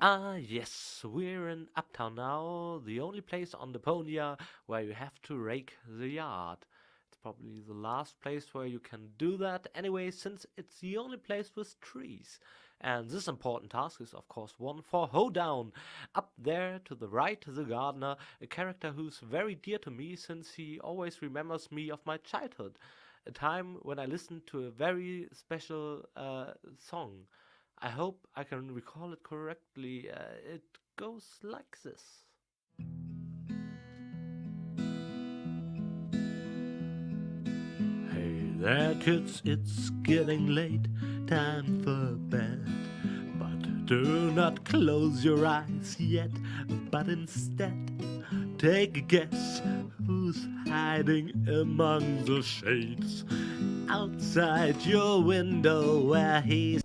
Ah, yes, we're in Uptown now, the only place on Deponia where you have to rake the yard. It's probably the last place where you can do that anyway, since it's the only place with trees. And this important task is of course one for Hoedown. Up there to the right, the gardener, a character who's very dear to me since he always remembers me of my childhood. A time when I listened to a very special song. I hope I can recall it correctly. It goes like this. Hey there, kids, it's getting late, time for bed. But do not close your eyes yet, but instead take a guess who's hiding among the shades outside your window where he's.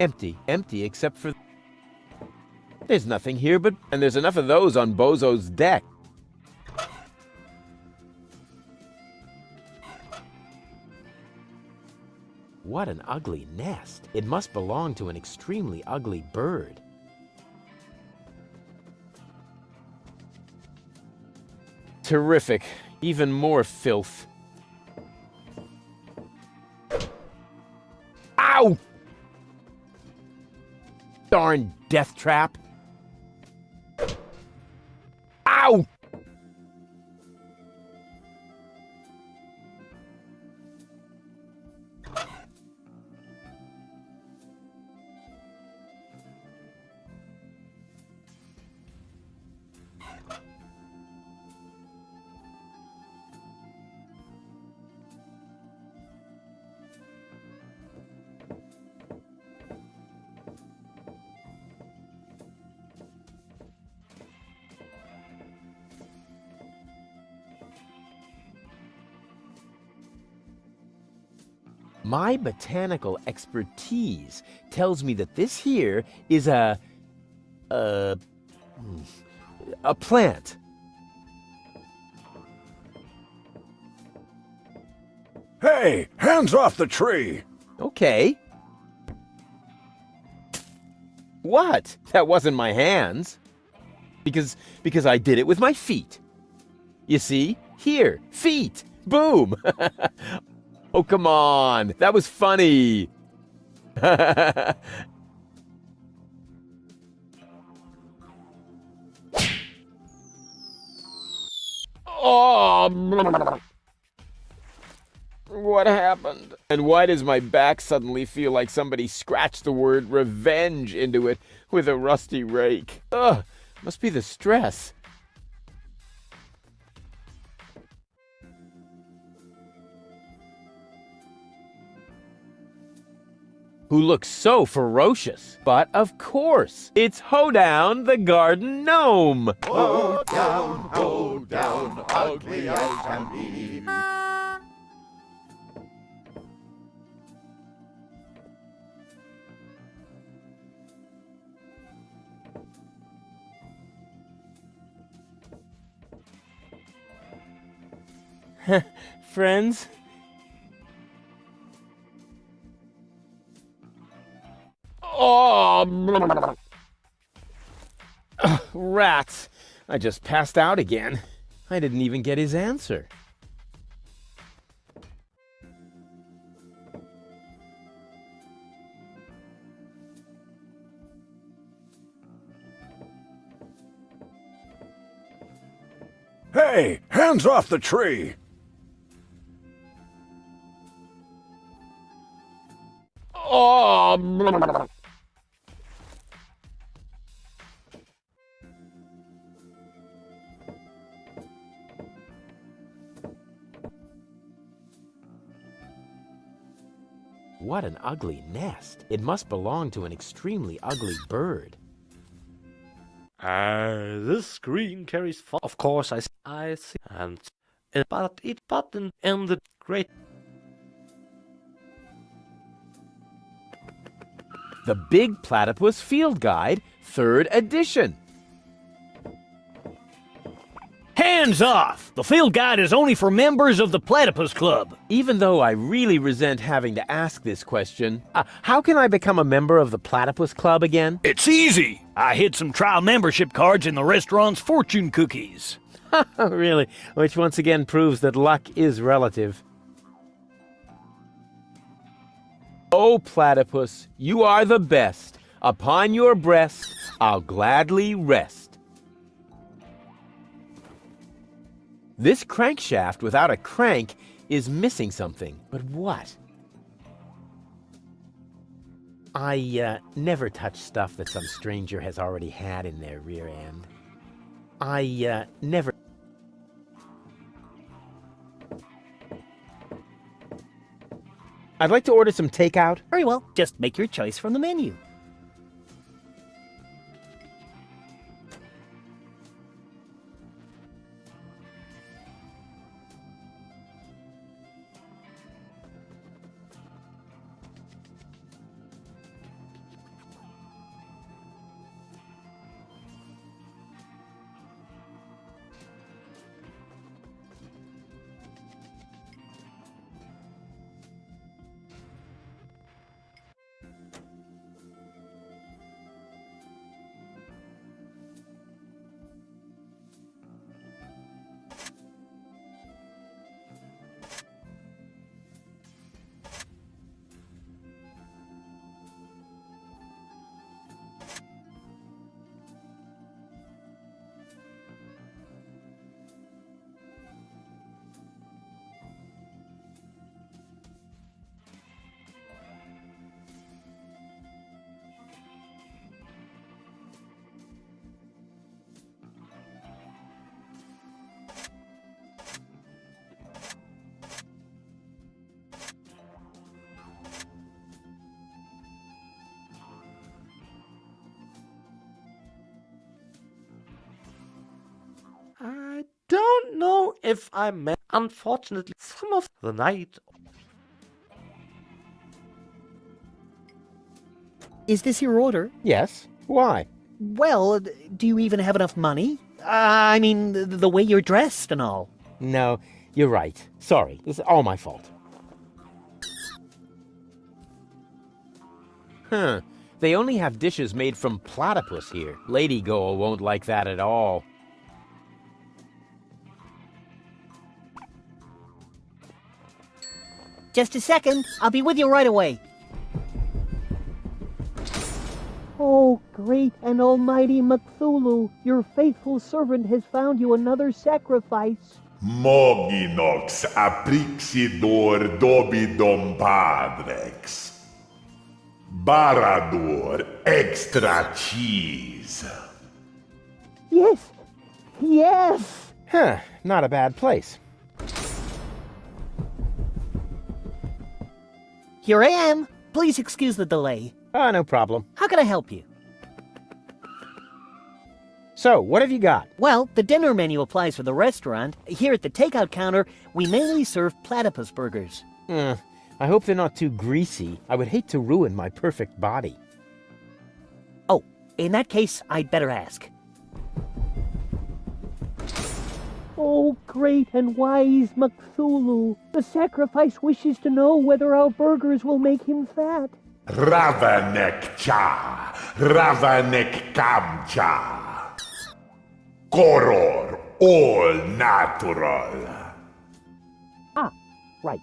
Empty except for... There's nothing here but... And there's enough of those on Bozo's deck. What an ugly nest. It must belong to an extremely ugly bird. Terrific. Even more filth. Ow! Darn death trap. Ow! My botanical expertise tells me that this here is a plant. Hey, hands off the tree! Okay. What? That wasn't my hands. Because I did it with my feet. You see? Here, feet. Boom. Oh, come on. That was funny. Oh, what happened? And why does my back suddenly feel like somebody scratched the word revenge into it with a rusty rake? Ugh, must be the stress. Who looks so ferocious. But of course, it's Hoedown the Garden Gnome. Hoedown, ugly as can be. Friends? Oh, rats. I just passed out again. I didn't even get his answer. Hey, hands off the tree! Oh, what an ugly nest. It must belong to an extremely ugly bird. This screen carries of course I see, and but it button in the great. The Big Platypus Field Guide, 3rd edition. Hands off! The field guide is only for members of the Platypus Club. Even though I really resent having to ask this question, how can I become a member of the Platypus Club again? It's easy. I hid some trial membership cards in the restaurant's fortune cookies. Really? Which once again proves that luck is relative. Oh, Platypus, you are the best. Upon your breast, I'll gladly rest. This crankshaft without a crank is missing something. But what? I never touch stuff that some stranger has already had in their rear end. I never... I'd like to order some takeout. Very well, just make your choice from the menu. I don't know if I met, unfortunately, some of the night. Is this your order? Yes. Why? Well, do you even have enough money? I mean, the way you're dressed and all. No, you're right. Sorry. It's all my fault. Huh. They only have dishes made from platypus here. Lady Goal won't like that at all. Just a second. I'll be with you right away. Oh, great and almighty Cthulhu, your faithful servant has found you another sacrifice. Moginox aprixidor dobidom padrex. Barador extra cheese. Yes! Yes! Huh. Not a bad place. Here I am. Please excuse the delay. No problem. How can I help you? So, what have you got? Well, the dinner menu applies for the restaurant. Here at the takeout counter, we mainly serve platypus burgers. I hope they're not too greasy. I would hate to ruin my perfect body. Oh, in that case, I'd better ask. Oh, great and wise Cthulhu, the sacrifice wishes to know whether our burgers will make him fat. Ravanek cha, Ravanek kamcha. Koror, all natural. Ah, right.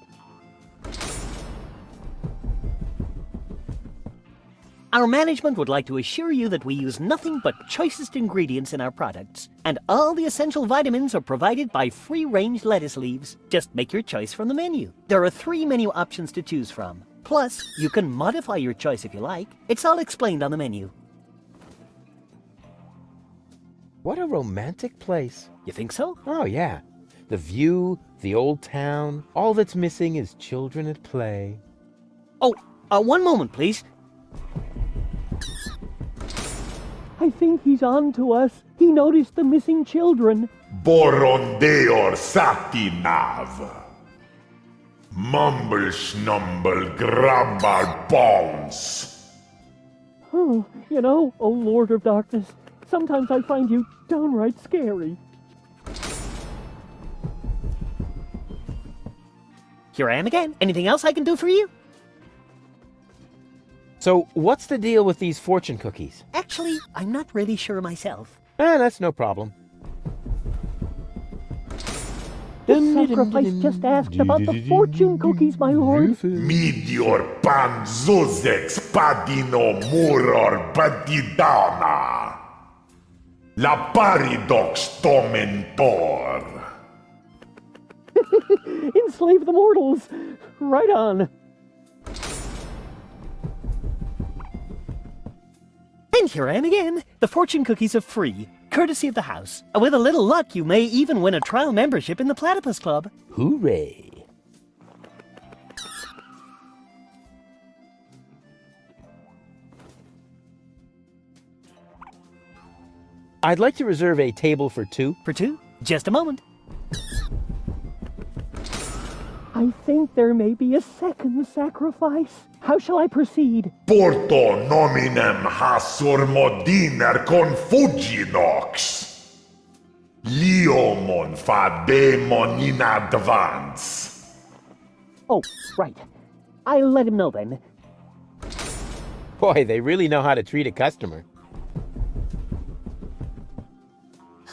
Our management would like to assure you that we use nothing but choicest ingredients in our products, and all the essential vitamins are provided by free-range lettuce leaves. Just make your choice from the menu. There are 3 menu options to choose from. Plus, you can modify your choice if you like. It's all explained on the menu. What a romantic place. You think so? Oh, yeah. The view, the old town. All that's missing is children at play. Oh, one moment, please. I think he's on to us. He noticed the missing children. Borondeor satinav. Mumble snumble grabbar bones. Oh, you know, oh Lord of Darkness, sometimes I find you downright scary. Here I am again. Anything else I can do for you? So, what's the deal with these fortune cookies? Actually, I'm not really sure myself. That's no problem. Sacrifice just asked about the fortune cookies, my lord. Midior pan zuzex padino muror badidana. La paridox tomentor. Enslave the mortals. Right on. And here I am again. The fortune cookies are free, courtesy of the house. With a little luck, you may even win a trial membership in the Platypus Club. Hooray! I'd like to reserve a table for two. For two? Just a moment. I think there may be a second sacrifice. How shall I proceed? Porto nominem hasur modiner confuginox. Liomon fademon in advance. Oh, right. I'll let him know then. Boy, they really know how to treat a customer.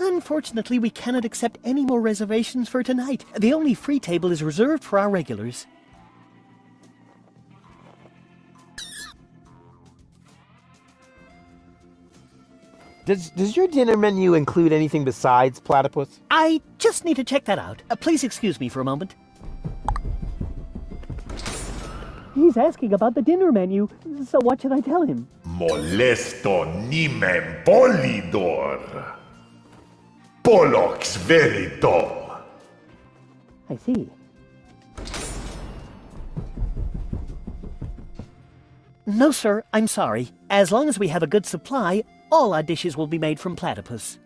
Unfortunately, we cannot accept any more reservations for tonight. The only free table is reserved for our regulars. Does your dinner menu include anything besides platypus? I just need to check that out. Please excuse me for a moment. He's asking about the dinner menu, so what should I tell him? Molesto nimem polidor. Polox verito. I see. No, sir, I'm sorry. As long as we have a good supply, all our dishes will be made from platypus.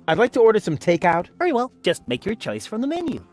I'd like to order some takeout. Very well, just make your choice from the menu.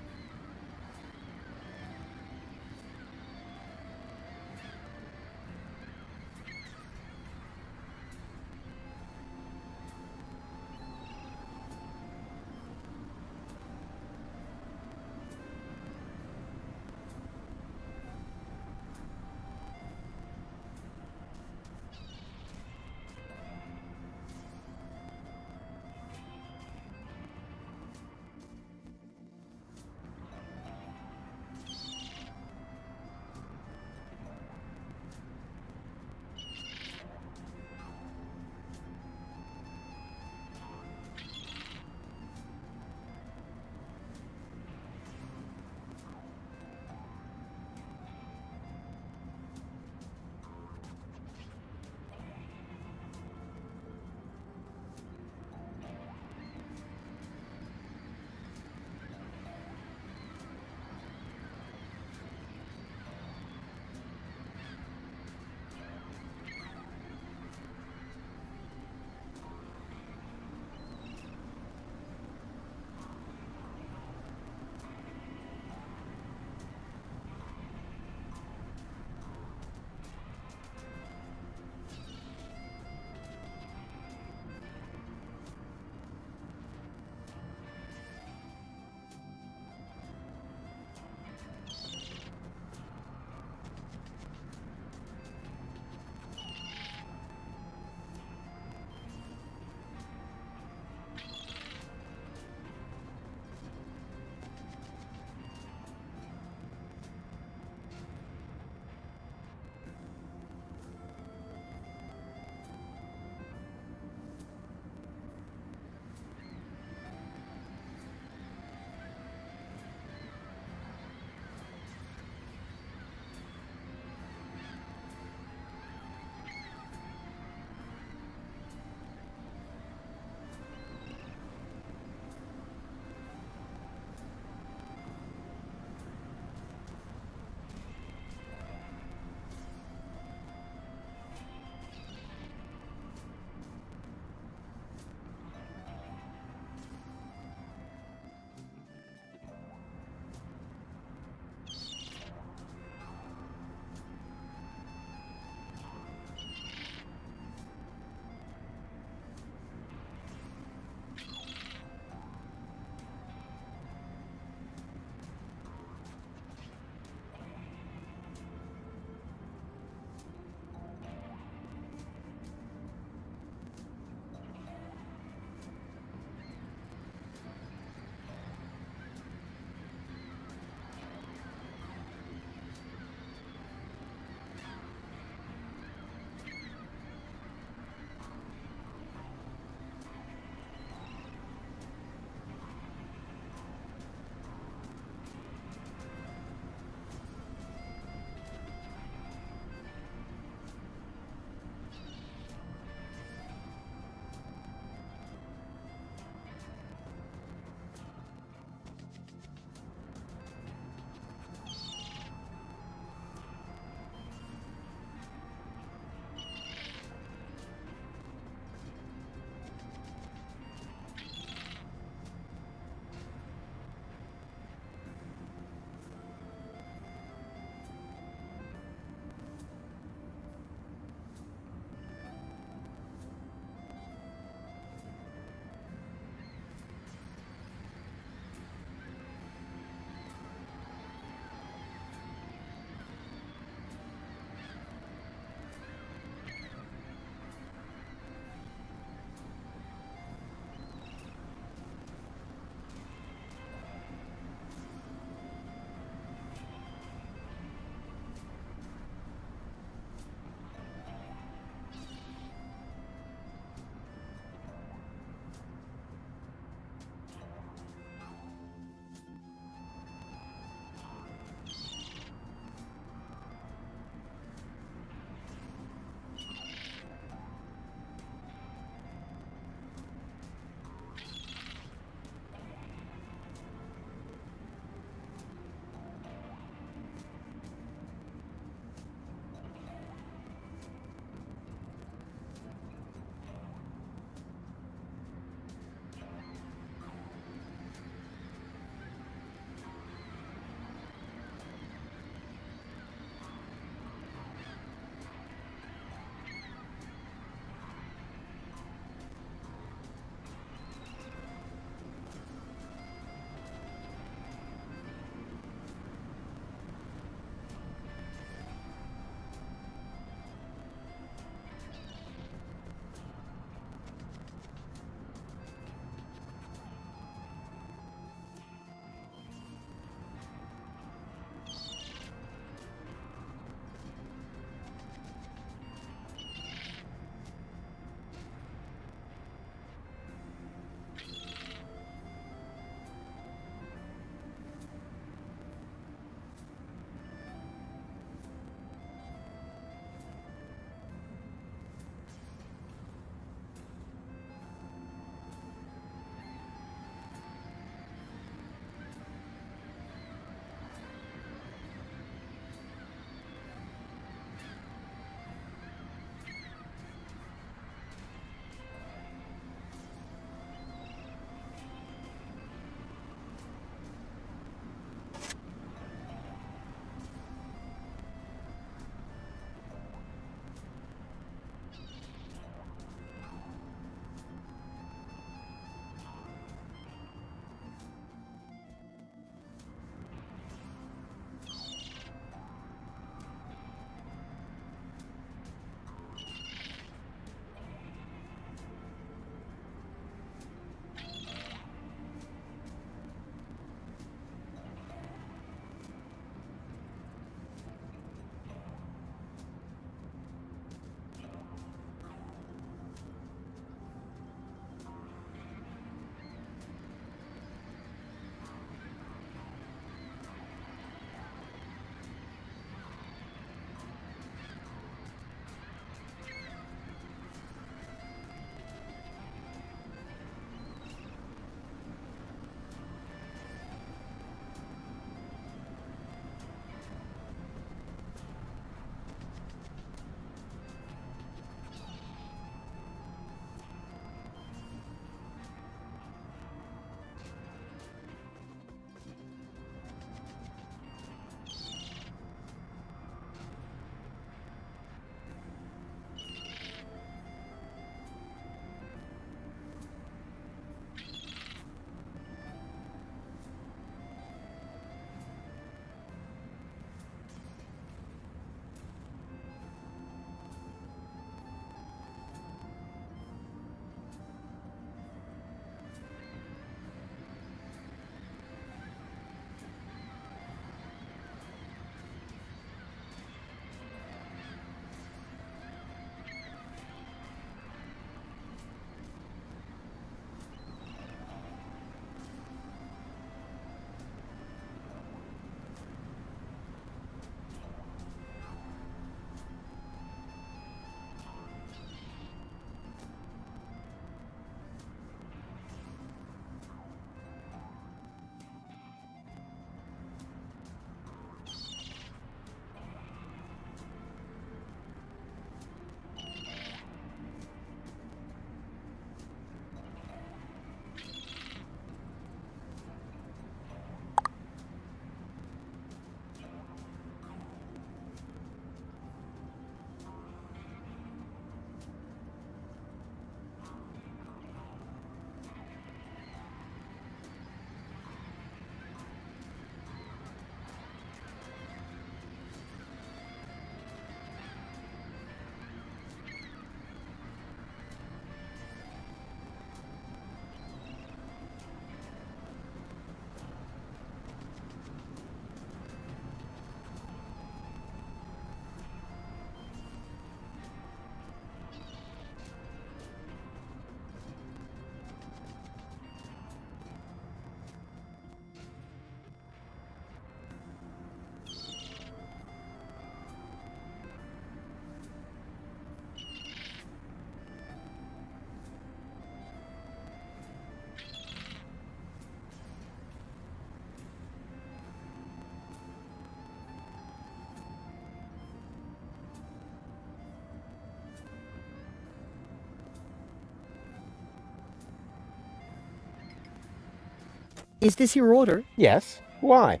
Is this your order? Yes. Why?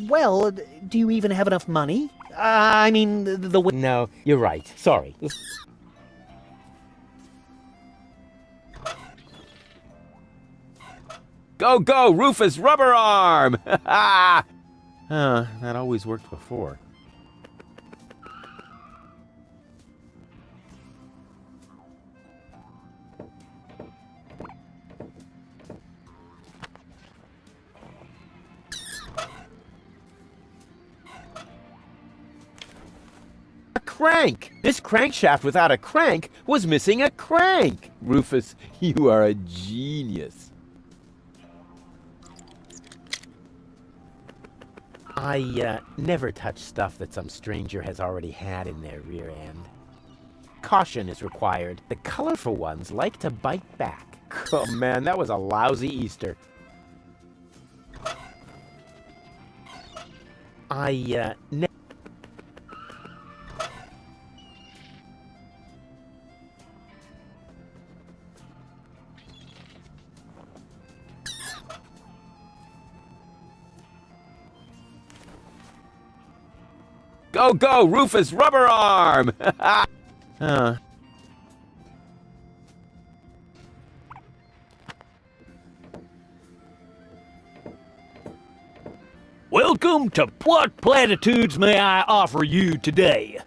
Well, do you even have enough money? I mean, the No, you're right. Sorry. Go, go, Rufus Rubber Arm! That always worked before. A crank! This crankshaft without a crank was missing a crank! Rufus, you are a genius. I never touch stuff that some stranger has already had in their rear end. Caution is required. The colorful ones like to bite back. Oh man, that was a lousy Easter. Go, go, Rufus Rubber Arm! Welcome to What Platitudes May I Offer You Today?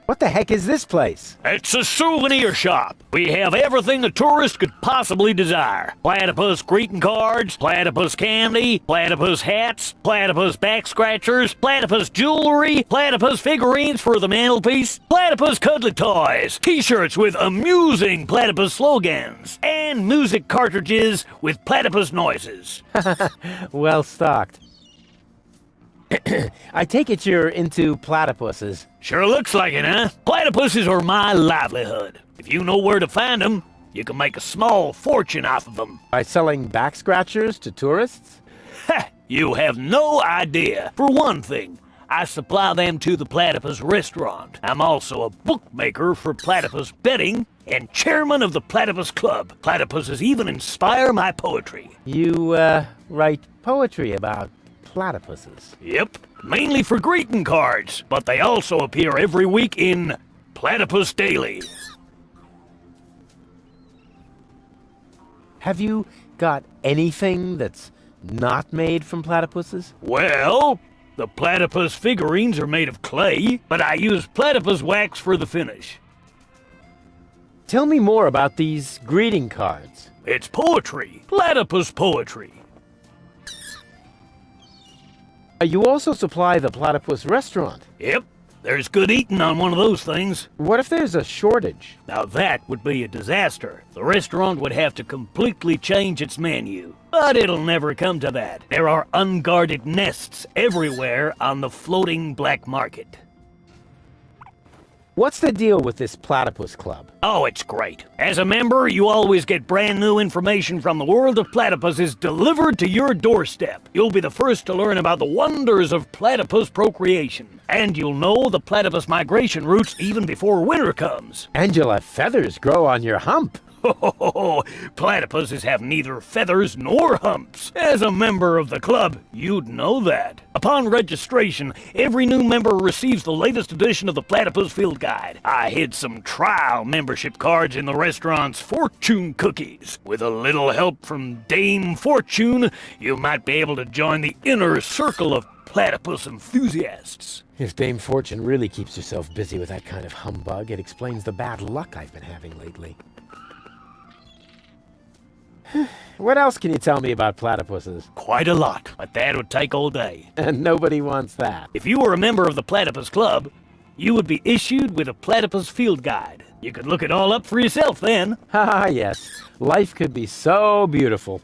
What the heck is this place? It's a souvenir shop. We have everything a tourist could possibly desire. Platypus greeting cards, platypus candy, platypus hats, platypus back scratchers, platypus jewelry, platypus figurines for the mantelpiece, platypus cuddly toys, t-shirts with amusing platypus slogans, and music cartridges with platypus noises. Well stocked. I take it you're into platypuses. Sure looks like it, huh? Platypuses are my livelihood. If you know where to find them, you can make a small fortune off of them. By selling back scratchers to tourists? Ha! You have no idea. For one thing, I supply them to the Platypus restaurant. I'm also a bookmaker for platypus betting and chairman of the Platypus Club. Platypuses even inspire my poetry. You, write poetry about platypuses? Yep, mainly for greeting cards, but they also appear every week in Platypus Daily. Have you got anything that's not made from platypuses? Well, the platypus figurines are made of clay, but I use platypus wax for the finish. Tell me more about these greeting cards. It's poetry, platypus poetry. You also supply the platypus restaurant. Yep, there's good eating on one of those things. What if there's a shortage? Now that would be a disaster. The restaurant would have to completely change its menu. But it'll never come to that. There are unguarded nests everywhere on the floating black market. What's the deal with this platypus club? Oh, it's great. As a member, you always get brand new information from the world of platypuses delivered to your doorstep. You'll be the first to learn about the wonders of platypus procreation. And you'll know the platypus migration routes even before winter comes. And you'll have feathers grow on your hump. Platypuses have neither feathers nor humps. As a member of the club, you'd know that. Upon registration, every new member receives the latest edition of the Platypus Field Guide. I hid some trial membership cards in the restaurant's fortune cookies. With a little help from Dame Fortune, you might be able to join the inner circle of platypus enthusiasts. If Dame Fortune really keeps herself busy with that kind of humbug, it explains the bad luck I've been having lately. What else can you tell me about platypuses? Quite a lot, but that would take all day. And nobody wants that. If you were a member of the Platypus Club, you would be issued with a Platypus Field Guide. You could look it all up for yourself then. Ah, yes. Life could be so beautiful.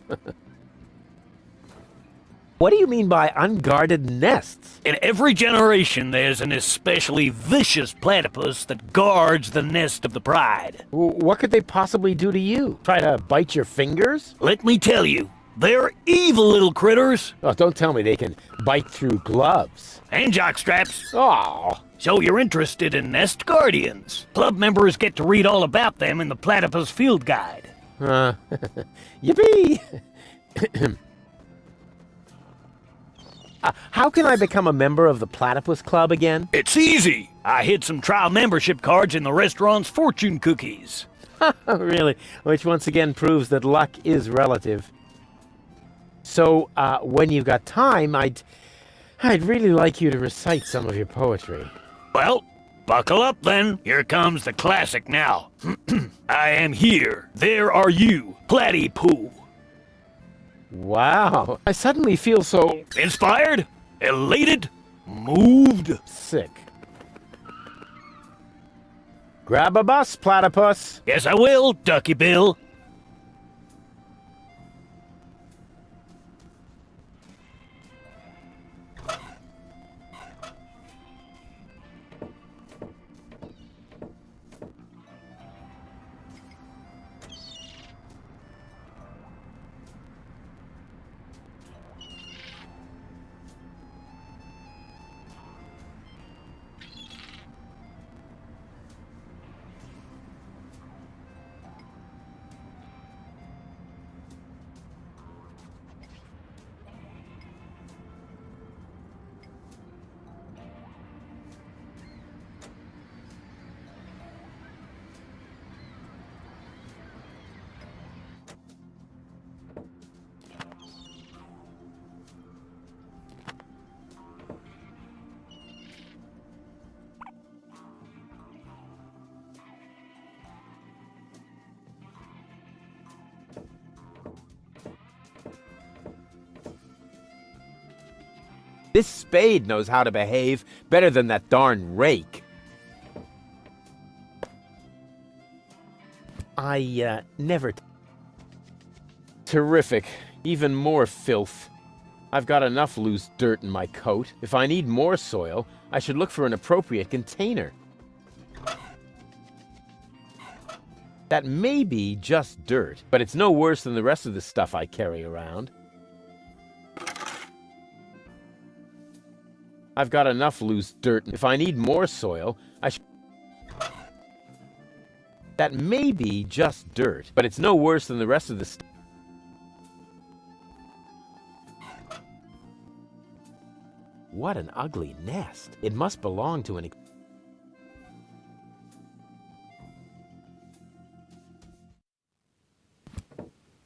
What do you mean by unguarded nests? In every generation, there's an especially vicious platypus that guards the nest of the pride. What could they possibly do to you? Try to bite your fingers? Let me tell you, they're evil little critters. Oh, don't tell me they can bite through gloves. And jockstraps. Oh. So you're interested in nest guardians. Club members get to read all about them in the Platypus Field Guide. Yippee! How can I become a member of the Platypus Club again? It's easy. I hid some trial membership cards in the restaurant's fortune cookies. Really? Which once again proves that luck is relative. So, when you've got time, I'd really like you to recite some of your poetry. Well, buckle up then. Here comes the classic now. I am here. There are you. Platypoo. Wow. I suddenly feel so Inspired? Elated? Moved? sick. Grab a bus, Platypus. Yes, I will, Ducky Bill. This spade knows how to behave better than that darn rake. I, never... Terrific. Even more filth. I've got enough loose dirt in my coat. If I need more soil, I should look for an appropriate container. That may be just dirt, but it's no worse than the rest of the stuff I carry around. I've got enough loose dirt. If I need more soil, I should... That may be just dirt, but it's no worse than the rest of the stuff. What an ugly nest. It must belong to an...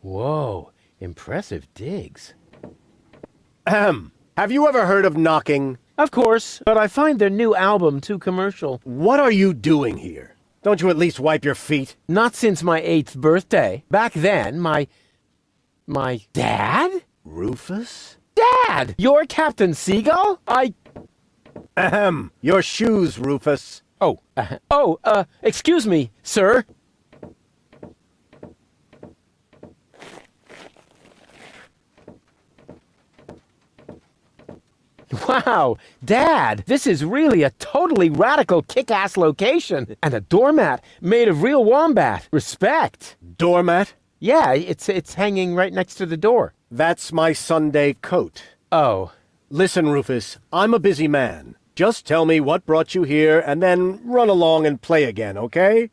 Whoa, impressive digs. Ahem. Have you ever heard of knocking? Of course, but I find their new album too commercial. What are you doing here? Don't you at least wipe your feet? Not since my 8th birthday. Back then, my dad? Rufus? Dad! You're Captain Seagull? Ahem. Your shoes, Rufus. Excuse me, sir. Wow, Dad, this is really a totally radical kick-ass location. And a doormat made of real wombat. Respect. Doormat? Yeah, it's hanging right next to the door. That's my Sunday coat. Oh. Listen, Rufus, I'm a busy man. Just tell me what brought you here and then run along and play again, okay?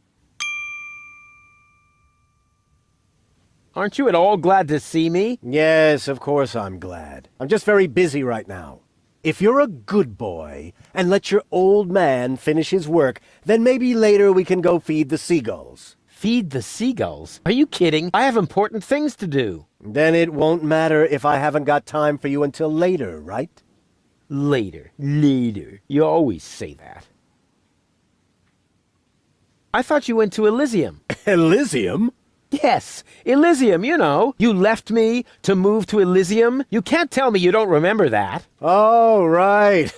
Aren't you at all glad to see me? Yes, of course I'm glad. I'm just very busy right now. If you're a good boy and let your old man finish his work, then maybe later we can go feed the seagulls. Feed the seagulls? Are you kidding? I have important things to do. Then it won't matter if I haven't got time for you until later, right? Later. You always say that. I thought you went to Elysium. Elysium? Yes, Elysium, you know. You left me to move to Elysium. You can't tell me you don't remember that. Oh, right.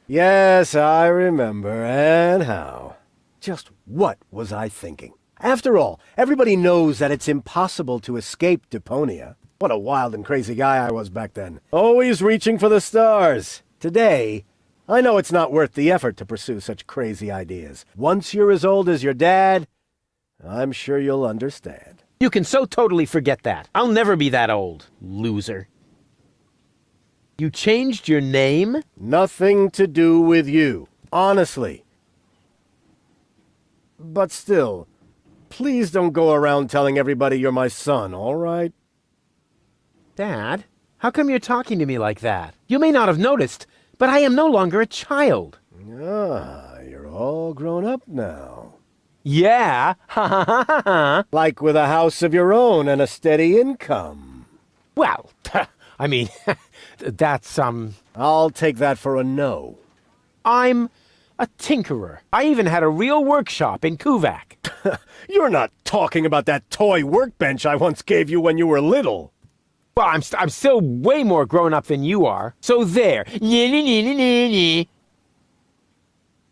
Yes, I remember. And how? Just what was I thinking? After all, everybody knows that it's impossible to escape Deponia. What a wild and crazy guy I was back then. Always reaching for the stars. Today, I know it's not worth the effort to pursue such crazy ideas. Once you're as old as your dad, I'm sure you'll understand. You can so totally forget that. I'll never be that old, loser. You changed your name? Nothing to do with you. Honestly. But still, please don't go around telling everybody you're my son, all right? Dad, how come you're talking to me like that? You may not have noticed, but I am no longer a child. Ah, you're all grown up now. Yeah, ha ha ha ha ha. Like with a house of your own and a steady income. Well, I mean, that's, I'll take that for a no. I'm a tinkerer. I even had a real workshop in Kuvak. You're not talking about that toy workbench I once gave you when you were little. Well, I'm still way more grown up than you are. So there.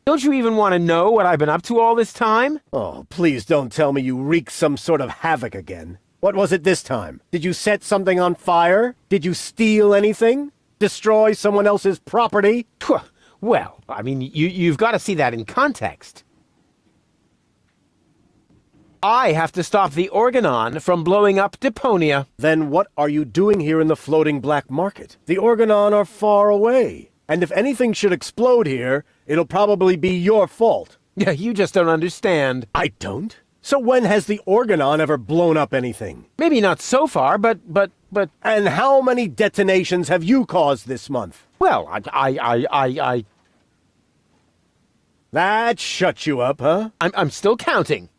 Don't you even want to know what I've been up to all this time? Oh, please don't tell me you wreaked some sort of havoc again. What was it this time? Did you set something on fire? Did you steal anything? Destroy someone else's property? Well, I mean, you've got to see that in context. I have to stop the Organon from blowing up Deponia. Then what are you doing here in the floating black market? The Organon are far away. And if anything should explode here, it'll probably be your fault. Yeah, you just don't understand. I don't? So when has the Organon ever blown up anything? Maybe not so far, but... And how many detonations have you caused this month? Well, I... That shut you up, huh? I'm still counting.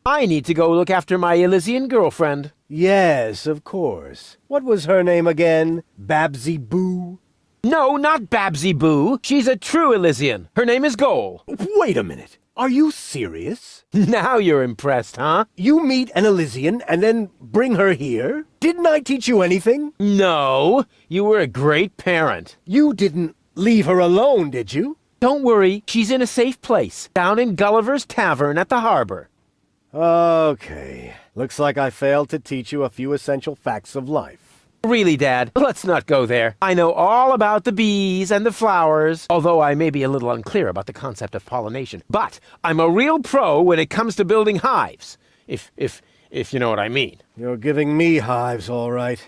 I need to go look after my Elysian girlfriend. Yes, of course. What was her name again? Babsy Boo? No, not Babsy Boo. She's a true Elysian. Her name is Goal. Wait a minute. Are you serious? Now you're impressed, huh? You meet an Elysian and then bring her here? Didn't I teach you anything? No, you were a great parent. You didn't leave her alone, did you? Don't worry, she's in a safe place, down in Gulliver's Tavern at the harbor. Okay. Looks like I failed to teach you a few essential facts of life. Really, Dad, let's not go there. I know all about the bees and the flowers, although I may be a little unclear about the concept of pollination. But I'm a real pro when it comes to building hives, if you know what I mean. You're giving me hives, all right.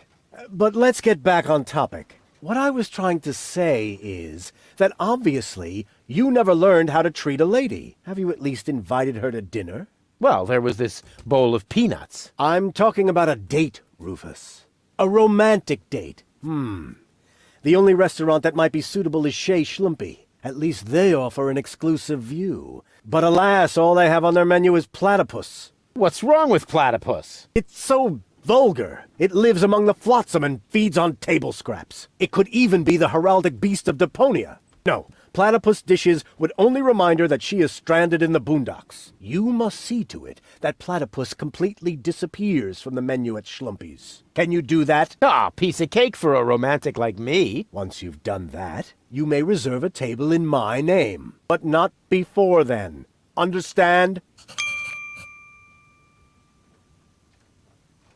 But let's get back on topic. What I was trying to say is that obviously you never learned how to treat a lady. Have you at least invited her to dinner? Well, there was this bowl of peanuts. I'm talking about a date, Rufus. A romantic date. The only restaurant that might be suitable is Chez Schlumpy. At least they offer an exclusive view. But alas, all they have on their menu is platypus. What's wrong with platypus? It's so vulgar. It lives among the flotsam and feeds on table scraps. It could even be the heraldic beast of Deponia. No, platypus dishes would only remind her that she is stranded in the boondocks. You must see to it that platypus completely disappears from the menu at Schlumpy's. Can you do that? Ah, piece of cake for a romantic like me. Once you've done that, you may reserve a table in my name. But not before then. Understand?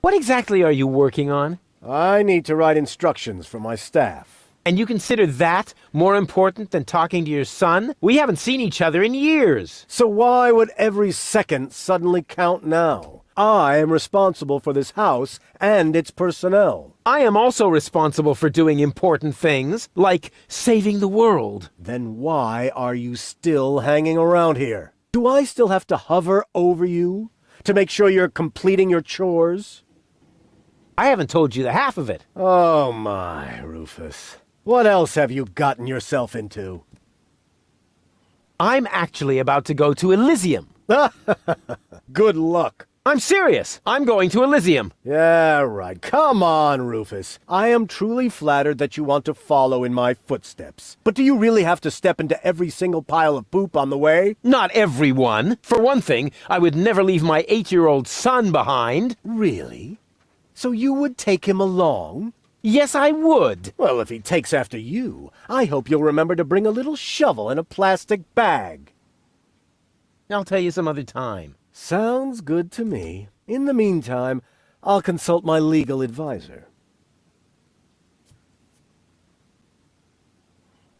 What exactly are you working on? I need to write instructions for my staff. And you consider that more important than talking to your son? We haven't seen each other in years. So why would every second suddenly count now? I am responsible for this house and its personnel. I am also responsible for doing important things, like saving the world. Then why are you still hanging around here? Do I still have to hover over you to make sure you're completing your chores? I haven't told you the half of it. Oh my, Rufus. What else have you gotten yourself into? I'm actually about to go to Elysium. Good luck. I'm serious. I'm going to Elysium. Yeah, right. Come on, Rufus. I am truly flattered that you want to follow in my footsteps. But do you really have to step into every single pile of poop on the way? Not everyone. For one thing, I would never leave my 8-year-old son behind. Really? So you would take him along? Yes, I would. Well, if he takes after you, I hope you'll remember to bring a little shovel and a plastic bag. I'll tell you some other time. Sounds good to me. In the meantime, I'll consult my legal advisor.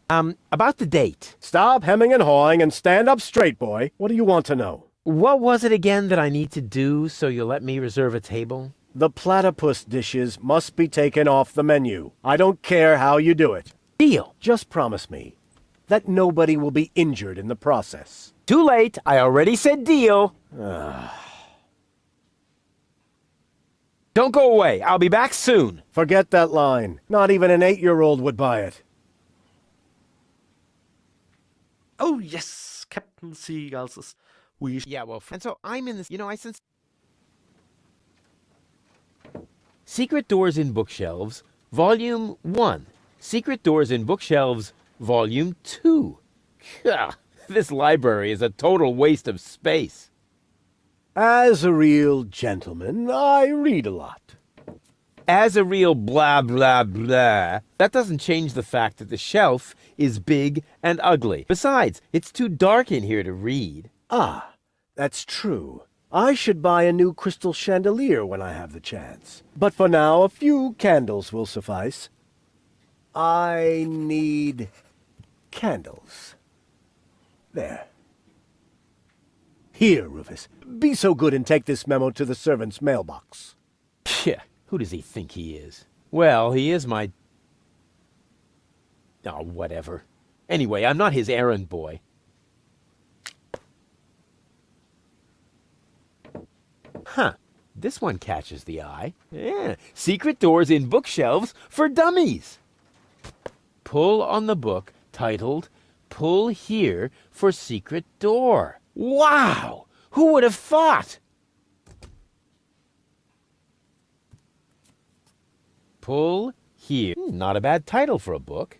About the date. Stop hemming and hawing and stand up straight, boy. What do you want to know? What was it again that I need to do so you'll let me reserve a table? The platypus dishes must be taken off the menu. I don't care how you do it. Deal. Just promise me that nobody will be injured in the process. Too late. I already said deal. Don't go away. I'll be back soon. Forget that line. Not even an 8-year-old would buy it. Oh yes, Captain Seagulls. We Yeah, well, and so I'm in this, I sense... Secret Doors in Bookshelves, Volume 1. Secret Doors in Bookshelves, Volume 2. Gah, this library is a total waste of space. As a real gentleman, I read a lot. As a real blah, blah, blah, that doesn't change the fact that the shelf is big and ugly. Besides, it's too dark in here to read. Ah, that's true. I should buy a new crystal chandelier when I have the chance. But for now, a few candles will suffice. I need candles. There. Here, Rufus. Be so good and take this memo to the servant's mailbox. Yeah, who does he think he is? Well, he is my... Oh, whatever. Anyway, I'm not his errand boy. Huh. This one catches the eye. Yeah. Secret Doors in Bookshelves for Dummies. Pull on the book titled Pull Here for Secret Door. Wow! Who would have thought? Pull Here. Not a bad title for a book.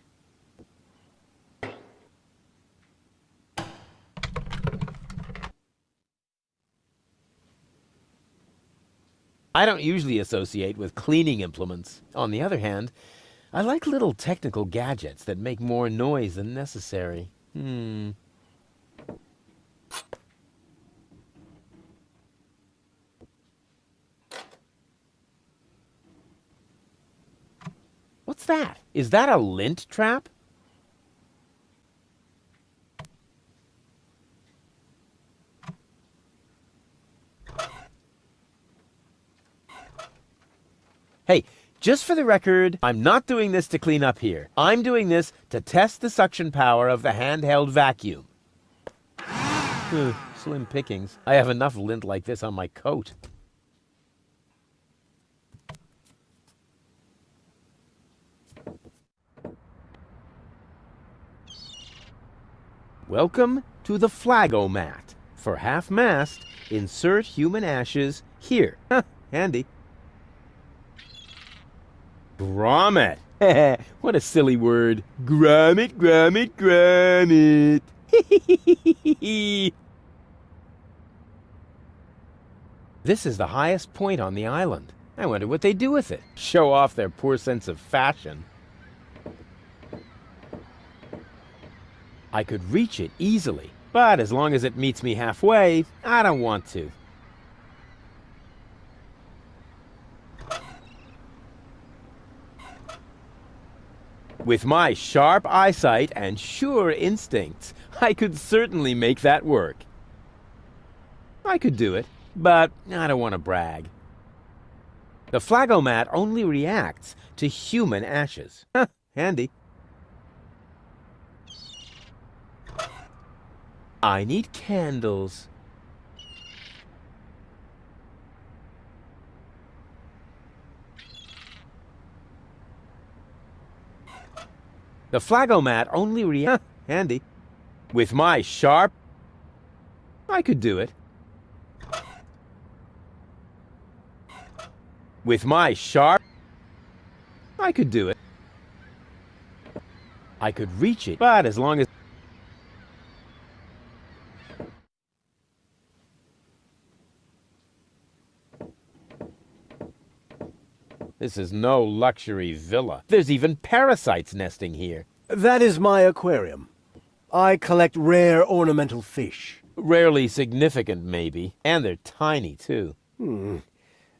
I don't usually associate with cleaning implements. On the other hand, I like little technical gadgets that make more noise than necessary. What's that? Is that a lint trap? Hey, just for the record, I'm not doing this to clean up here. I'm doing this to test the suction power of the handheld vacuum. Slim pickings. I have enough lint like this on my coat. Welcome to the Flagomat. For half-mast, insert human ashes here. Handy. Grommet. What a silly word. Grommet, grommet, grommet. This is the highest point on the island. I wonder what they do with it. Show off their poor sense of fashion. I could reach it easily, but as long as it meets me halfway, I don't want to. With my sharp eyesight and sure instincts, I could certainly make that work. I could do it, but I don't want to brag. The Flagomat only reacts to human ashes. Handy. I need candles. The Flagomat only reacts... Handy. With my sharp... I could do it. With my sharp... I could do it. I could reach it, but as long as... This is no luxury villa. There's even parasites nesting here. That is my aquarium. I collect rare ornamental fish. Rarely significant, maybe. And they're tiny, too.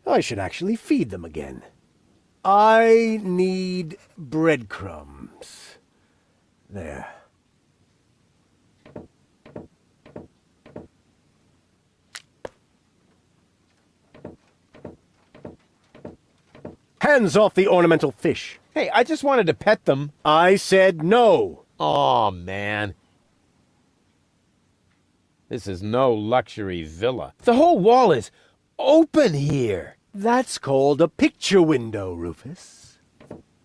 I should actually feed them again. I need breadcrumbs. There. Hands off the ornamental fish. Hey, I just wanted to pet them. I said no. Aw, man. This is no luxury villa. The whole wall is open here. That's called a picture window, Rufus.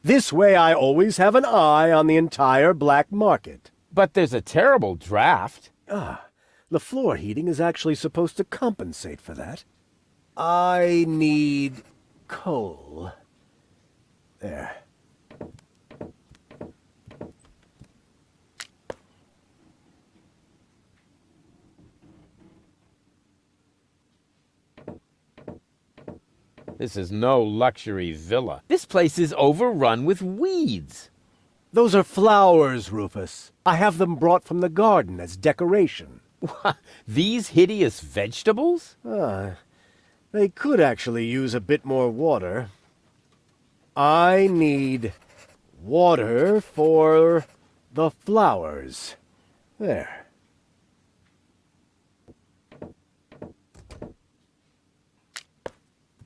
This way I always have an eye on the entire black market. But there's a terrible draft. The floor heating is actually supposed to compensate for that. I need coal. There. This is no luxury villa. This place is overrun with weeds. Those are flowers, Rufus. I have them brought from the garden as decoration. These hideous vegetables? They could actually use a bit more water. I need water for the flowers. There.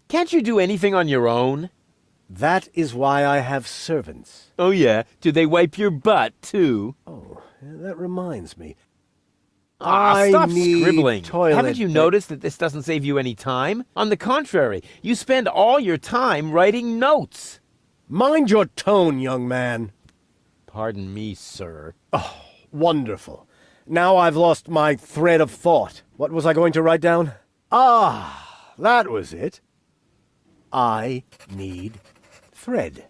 Can't you do anything on your own? That is why I have servants. Oh yeah? Do they wipe your butt, too? Oh, that reminds me. Stop need scribbling. toilet Haven't you noticed that this doesn't save you any time? On the contrary, you spend all your time writing notes. Mind your tone, young man. Pardon me, sir. Oh, wonderful. Now I've lost my thread of thought. What was I going to write down? That was it. I need thread.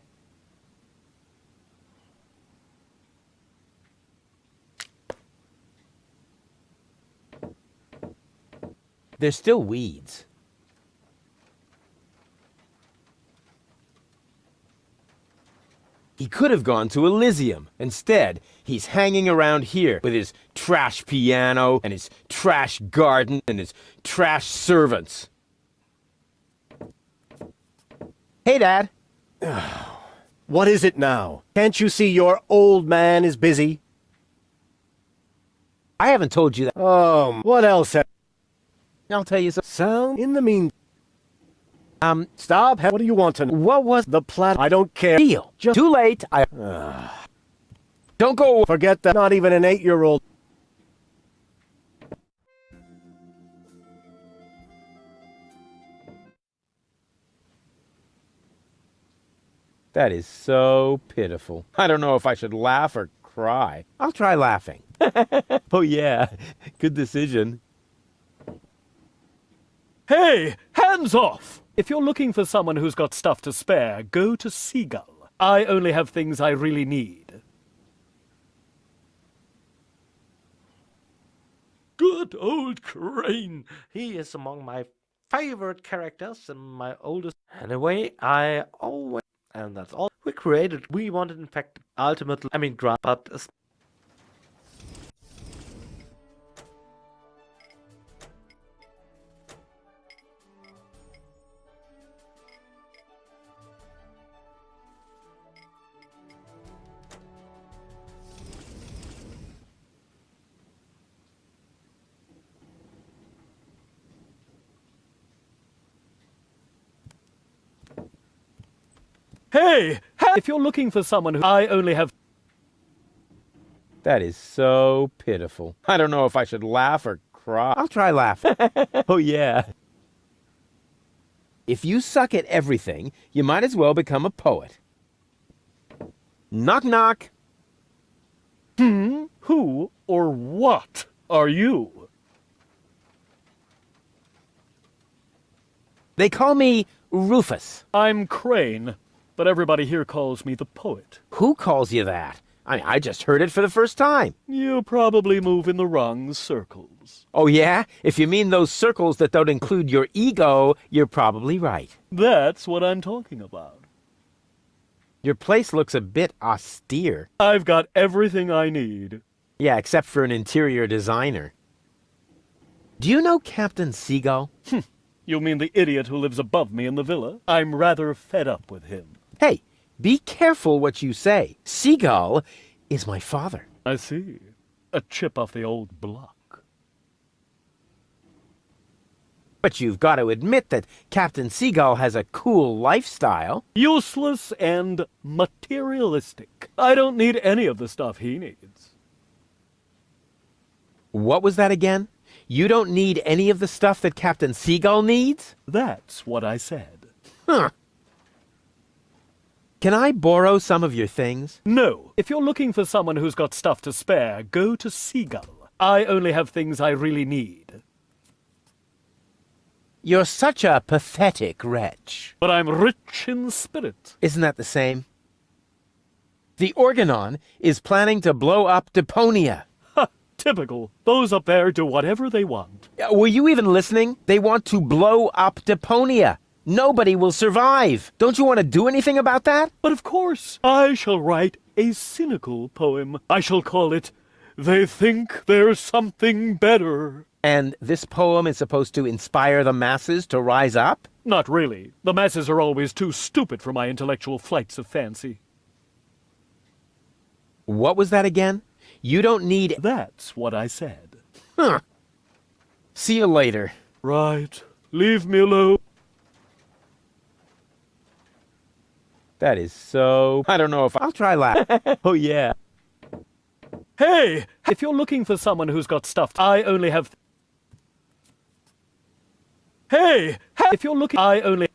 There's still weeds. He could have gone to Elysium. Instead, he's hanging around here with his trash piano and his trash garden and his trash servants. Hey, Dad. What is it now? Can't you see your old man is busy? I haven't told you that. Oh, what else? I'll tell you something. Sound in the mean. Stop. What do you want to know? What was the plan? I don't care. Deal. Just Too late. Don't go. forget that. Not even an 8-year-old. That is so pitiful. I don't know if I should laugh or cry. I'll try laughing. Oh yeah, good decision. Hey, hands off! If you're looking for someone who's got stuff to spare, go to Seagull. I only have things I really need. Good old Crane. He is among my favorite characters and my oldest. Anyway, I always... And that's all we created. We wanted, in fact, ultimately... but... Hey, if you're looking for someone who... I only have... That is so pitiful. I don't know if I should laugh or cry. I'll try laughing. Oh yeah. If you suck at everything, you might as well become a poet. Knock knock. Who or what are you? They call me Rufus. I'm Crane, but everybody here calls me the poet. Who calls you that? I just heard it for the first time. You probably move in the wrong circles. Oh yeah? If you mean those circles that don't include your ego, you're probably right. That's what I'm talking about. Your place looks a bit austere. I've got everything I need. Yeah, except for an interior designer. Do you know Captain Seagull? You mean the idiot who lives above me in the villa? I'm rather fed up with him. Hey, be careful what you say. Seagull is my father. I see. A chip off the old block. But you've got to admit that Captain Seagull has a cool lifestyle. Useless and materialistic. I don't need any of the stuff he needs. What was that again? You don't need any of the stuff that Captain Seagull needs? That's what I said. Huh. Can I borrow some of your things? No. If you're looking for someone who's got stuff to spare, go to Seagull. I only have things I really need. You're such a pathetic wretch. But I'm rich in spirit. Isn't that the same? The Organon is planning to blow up Deponia. Ha! Typical. Those up there do whatever they want. Were you even listening? They want to blow up Deponia. Nobody will survive. Don't you want to do anything about that? But of course, I shall write a cynical poem. I shall call it, "They Think There's Something Better." And this poem is supposed to inspire the masses to rise up? Not really. The masses are always too stupid for my intellectual flights of fancy. What was that again? You don't need... That's what I said. Huh. See you later. Right. Leave me alone. That is so... I don't know if I'll try laugh. Oh, yeah. Hey! If you're looking for someone who's got stuff, I only have... Hey! If you're looking... I only...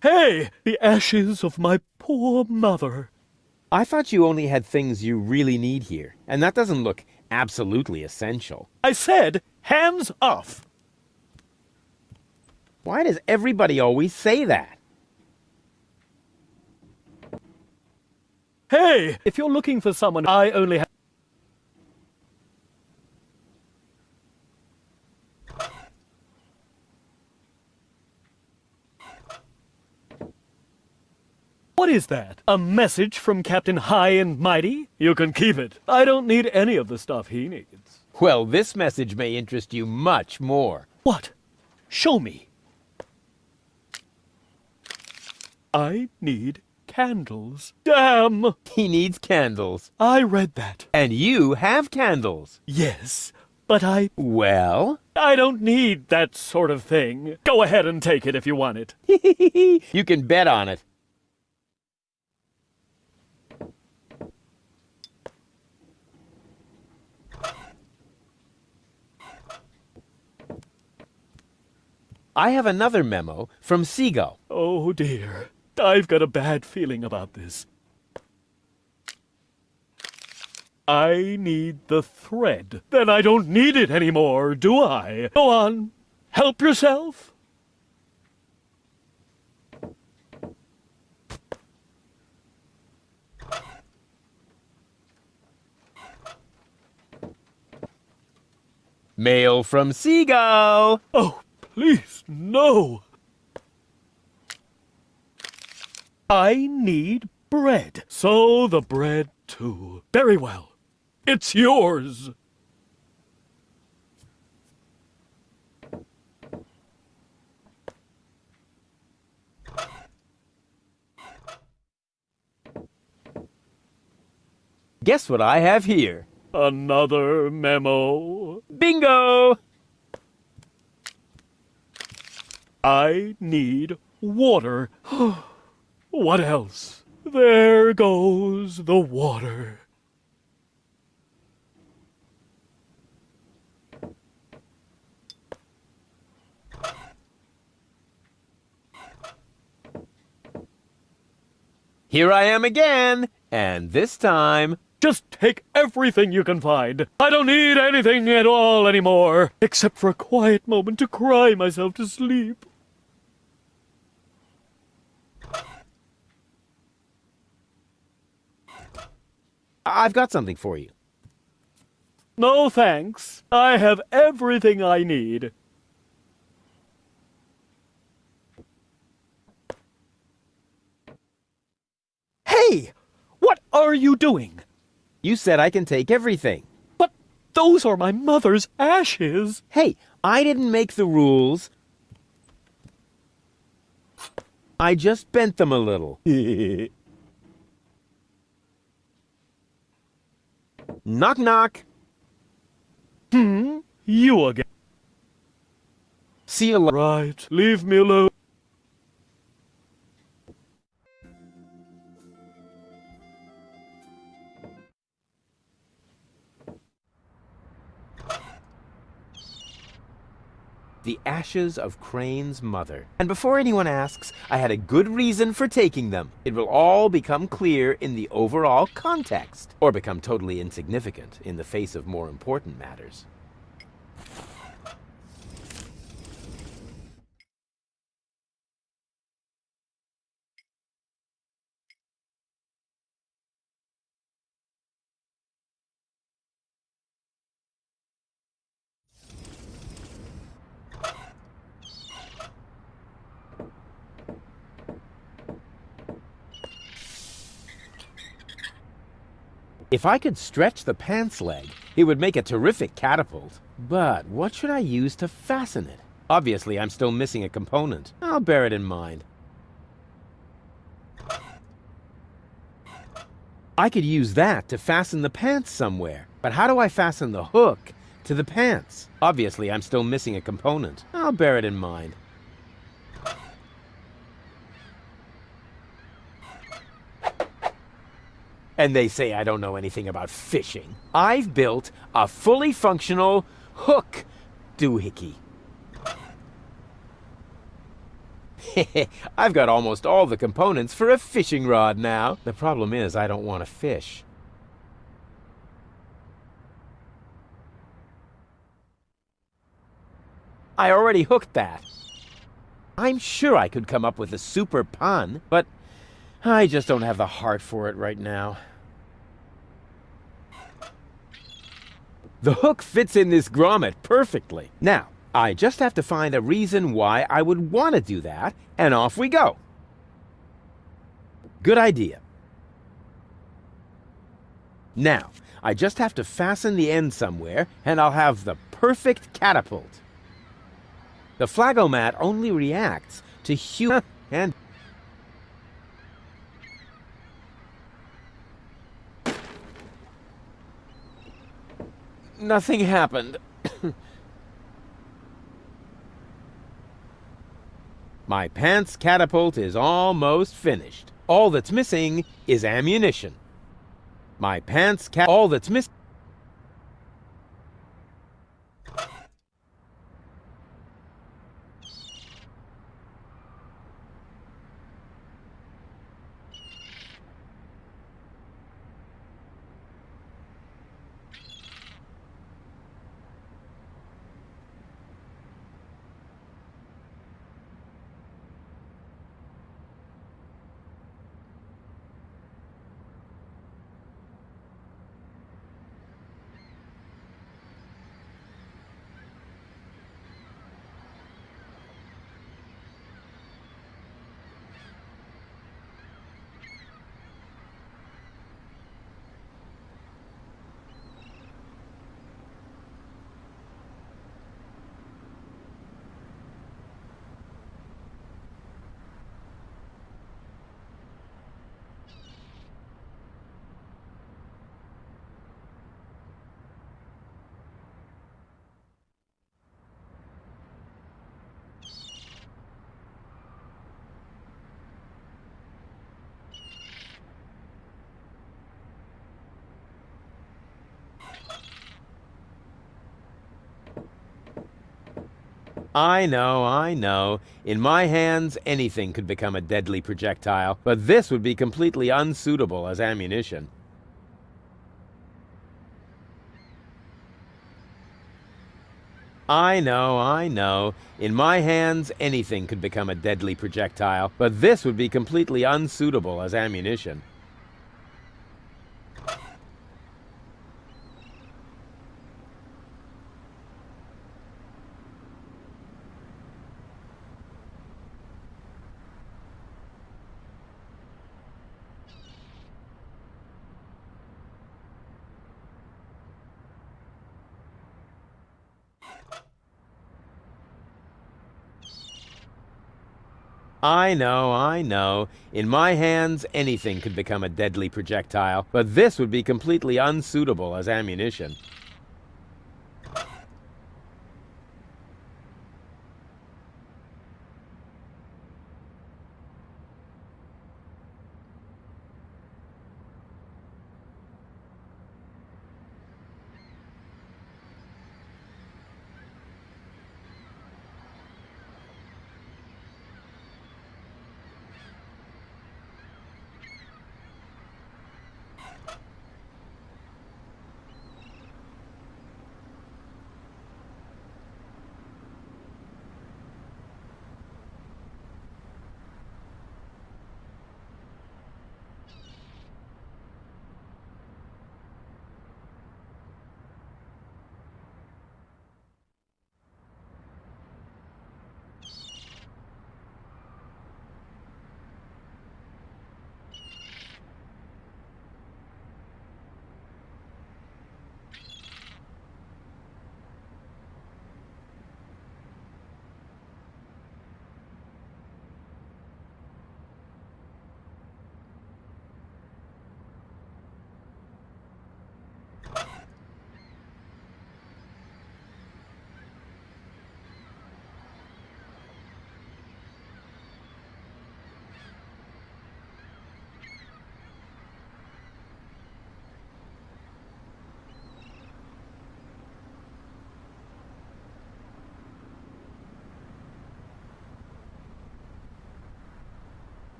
Hey! The ashes of my poor mother. I thought you only had things you really need here, and that doesn't look absolutely essential. I said, hands off! Why does everybody always say that? Hey! If you're looking for someone, I only have... What is that? A message from Captain High and Mighty? You can keep it. I don't need any of the stuff he needs. Well, this message may interest you much more. What? Show me. I need candles. Damn! He needs candles. I read that. And you have candles. Yes, but I Well? don't need that sort of thing. Go ahead and take it if you want it. You can bet on it. I have another memo from Seagull. Oh dear. I've got a bad feeling about this. I need the thread. Then I don't need it anymore, do I? Go on. Help yourself. Mail from Seagull. Oh, please, no. I need bread. So the bread, too. Very well. It's yours. Guess what I have here? Another memo. Bingo! I need water. What else? There goes the water. Here I am again, and this time... Just take everything you can find. I don't need anything at all anymore, except for a quiet moment to cry myself to sleep. I've got something for you. No thanks. I have everything I need. Hey! What are you doing? You said I can take everything. But those are my mother's ashes. Hey, I didn't make the rules. I just bent them a little. Knock, knock. You again. See you later. Right, leave me alone. the ashes of Crane's mother. And before anyone asks, I had a good reason for taking them. It will all become clear in the overall context, or become totally insignificant in the face of more important matters. If I could stretch the pants leg, it would make a terrific catapult. But what should I use to fasten it? Obviously, I'm still missing a component. I'll bear it in mind. I could use that to fasten the pants somewhere. But how do I fasten the hook to the pants? Obviously, I'm still missing a component. I'll bear it in mind. And they say I don't know anything about fishing. I've built a fully functional hook doohickey. I've got almost all the components for a fishing rod now. The problem is I don't want to fish. I already hooked that. I'm sure I could come up with a super pun, but I just don't have the heart for it right now. The hook fits in this grommet perfectly. Now, I just have to find a reason why I would want to do that, and off we go. Good idea. Now, I just have to fasten the end somewhere, and I'll have the perfect catapult. The flagomat only reacts to human and... Nothing happened. My pants catapult is almost finished. All that's missing is ammunition. My pants all that's missing... I know. In my hands, anything could become a deadly projectile, but this would be completely unsuitable as ammunition. I know. In my hands, anything could become a deadly projectile, but this would be completely unsuitable as ammunition. I know. In my hands, anything could become a deadly projectile, but this would be completely unsuitable as ammunition.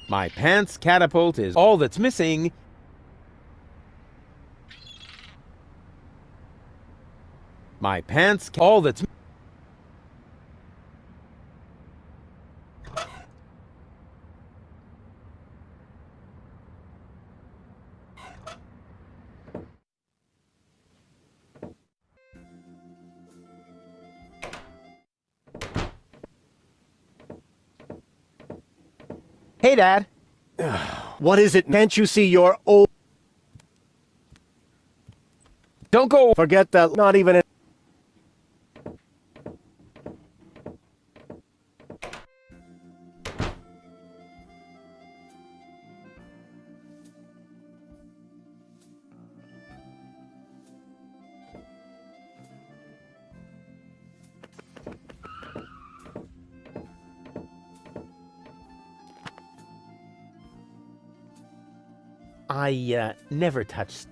My pants catapult is all that's missing. My pants all that's Hey, Dad. What is it? Can't you see your old... Don't go. Forget that. Not even... I never touched.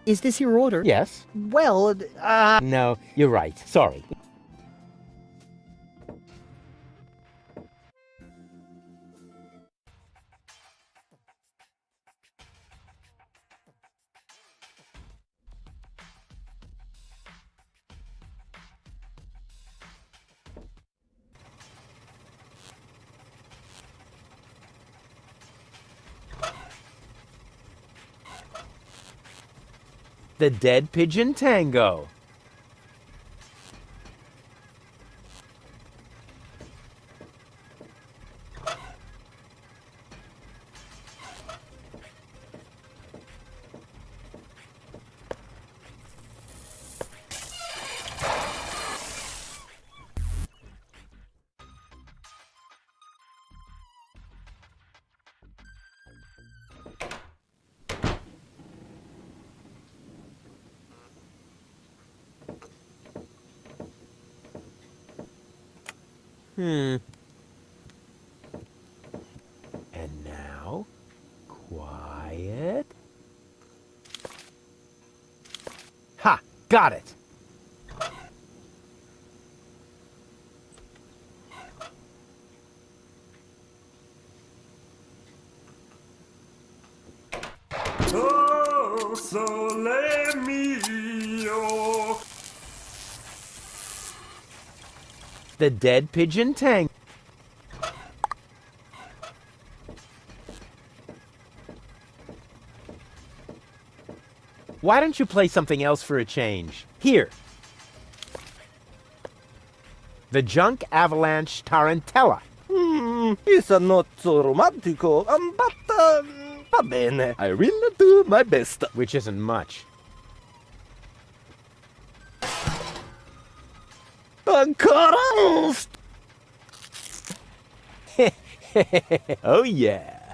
Is this your order? Yes. Well, No, you're right. Sorry. The Dead Pigeon Tango. And now, quiet. Ha! Got it! Oh, sole mio. The Dead Pigeon Tango. Why don't you play something else for a change? Here. The Junk Avalanche Tarantella. It's not so romantico, but va bene. I will do my best. Which isn't much. Ancora? Oh yeah.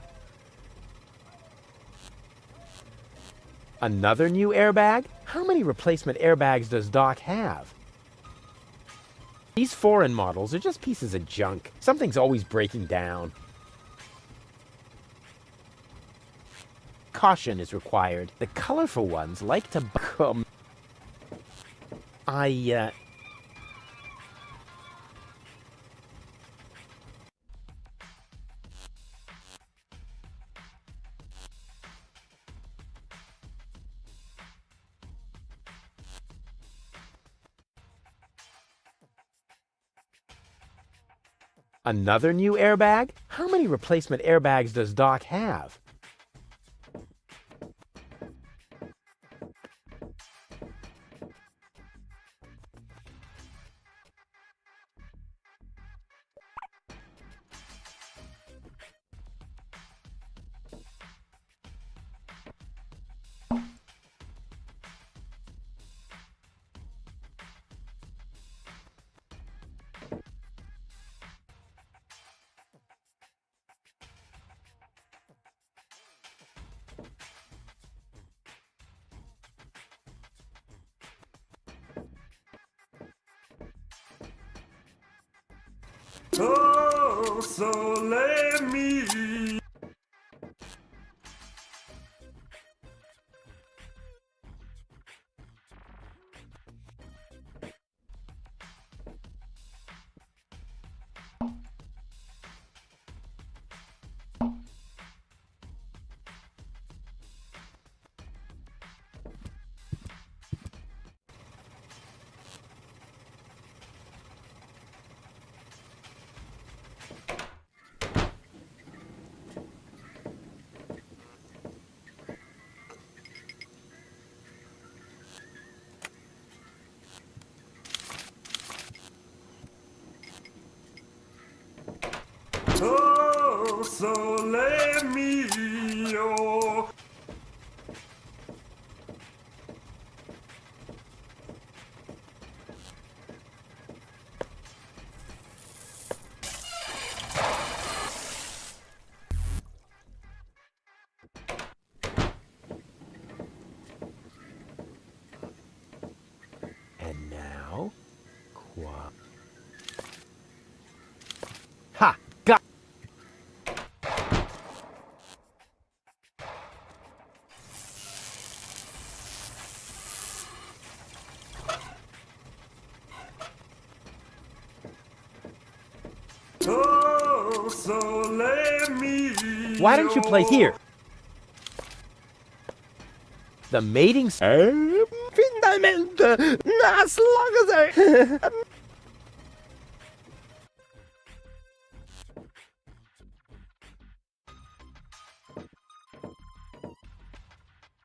Another new airbag? How many replacement airbags does Doc have? These foreign models are just pieces of junk. Something's always breaking down. Caution is required. The colorful ones like to come. Another new airbag? How many replacement airbags does Doc have? Oh, sole mio. Oh, sole mio. And now, Ha! Got. sole mio. Why don't you play here? The mating... Finalmente! As long as I...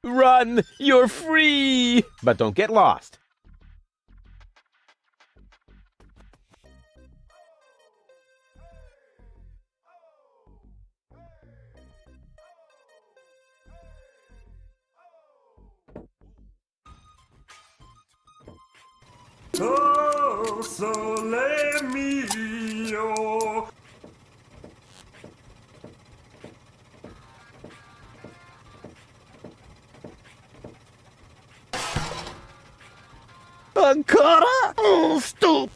Run! You're free! But don't get lost. Oh, sole mio. Ancora? Oh, stupid!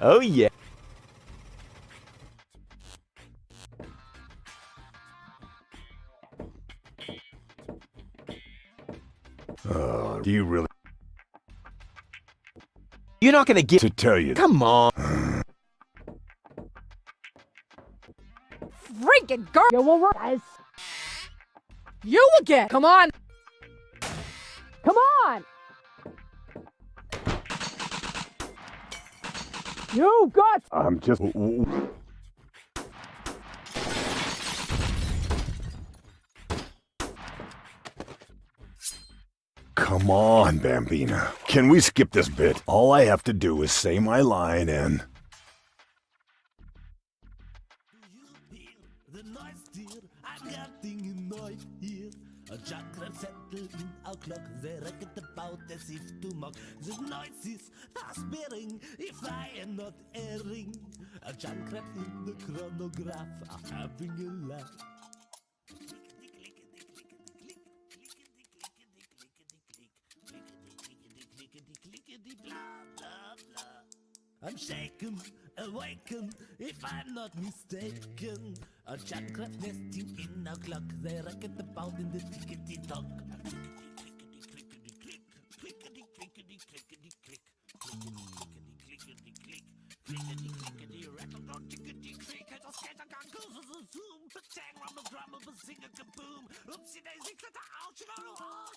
Oh, yeah. Do you really... You're not gonna get... To tell you... Come on. Freaking girl! You will rise. You again! Come on! Come on! You got... I'm just... Come on, Bambina. Can we skip this bit? All I have to do is say my line and... I'm shaken, awaken, if I'm not mistaken. A jackcrab nesting in a clock, they racket about in the tickety-tock.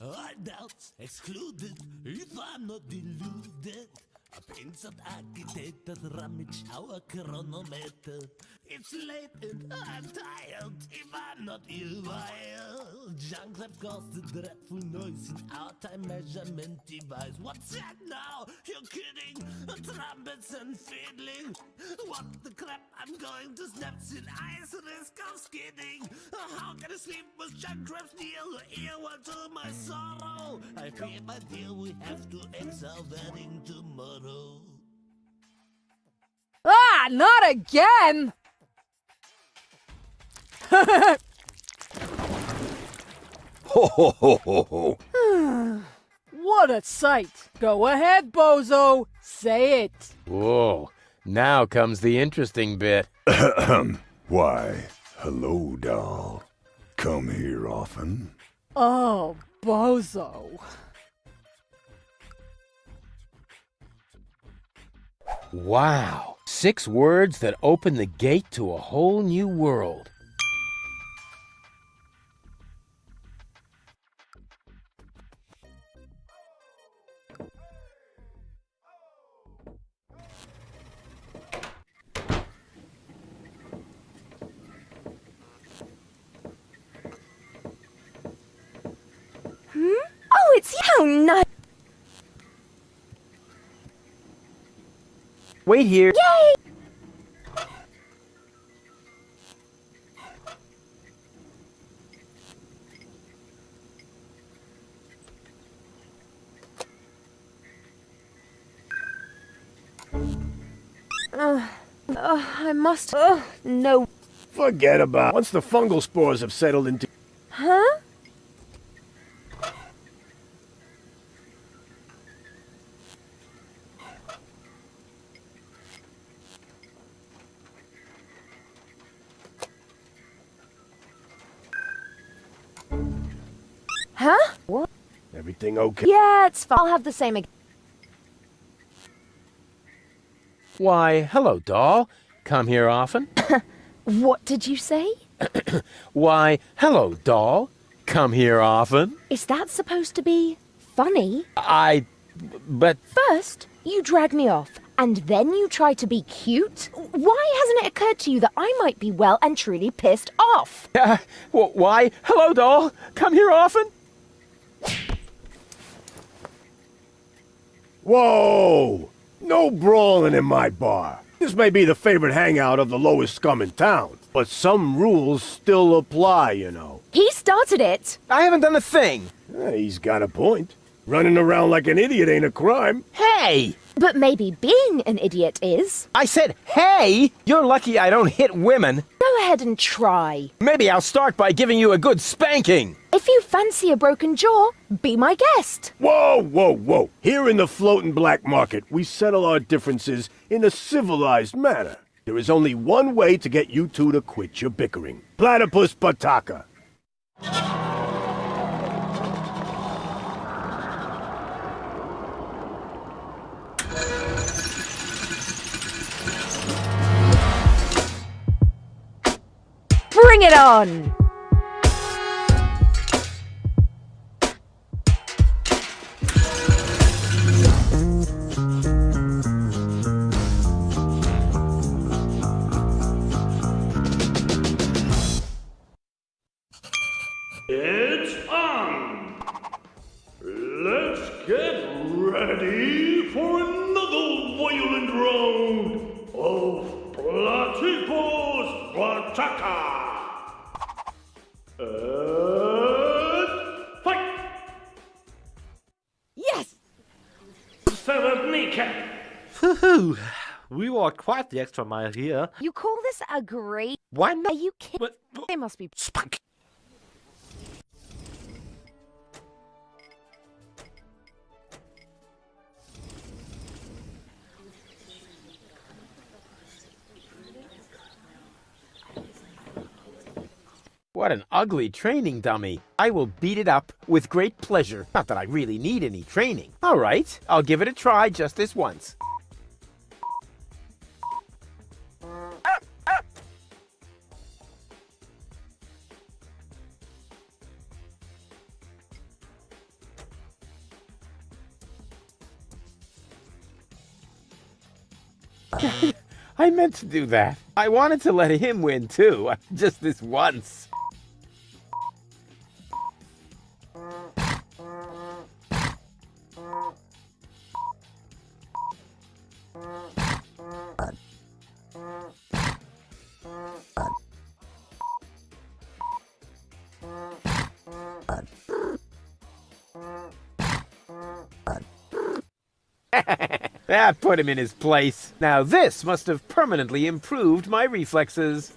I doubt, excluded, if I'm not deluded. A pincered architect that rummage our chronometer. It's late and I'm tired, if I'm not ill-wired. Junkrap caused the dreadful noise in our time measurement device. What's that now? You're kidding? Trumpets and fiddling. What the crap? I'm going to snap in ice, risk of skidding. How can I sleep with Junkraps near the ear? Well, to my sorrow, I fear, my dear, we have to exile wedding tomorrow. Ah, not again! Ho ho ho ho ho! What a sight! Go ahead, bozo! Say it! Whoa. Now comes the interesting bit. Why, hello, doll. Come here often? Oh, bozo. Wow. 6 words that open the gate to a whole new world. Oh, it's you! Nice. Wait here. Yay! I must... no. Forget about it. Once the fungal spores have settled into... Huh? Huh? What? Everything okay? Yeah, it's fine. I'll have the same again. Why, hello, doll. come here often? What did you say? Why, hello, doll. Come here often? Is that supposed to be funny? But... First, you drag me off, and then you try to be cute? Why hasn't it occurred to you that I might be well and truly pissed off? Why, hello, doll. Come here often? Whoa! No brawling in my bar. This may be the favorite hangout of the lowest scum in town, but some rules still apply, you know. He started it! I haven't done a thing. He's got a point. Running around like an idiot ain't a crime. Hey! But maybe being an idiot is. I said, hey! You're lucky I don't hit women. Go ahead and try. Maybe I'll start by giving you a good spanking. If you fancy a broken jaw, be my guest. Whoa, whoa, whoa. Here in the floating black market, we settle our differences in a civilized manner. There is only one way to get you two to quit your bickering. Platypus Pataka. Bring it on! It's on! Let's get ready for another violent round of Platypus Pataka! And fight! Yes! Severed kneecap! Woohoo! We walked quite the extra mile here. You call this a great... Why not? Are you kidding? They must be... Spunk! What an ugly training dummy. I will beat it up with great pleasure. Not that I really need any training. All right, I'll give it a try just this once. I meant to do that. I wanted to let him win too, just this once. That put him in his place. Now this must have permanently improved my reflexes.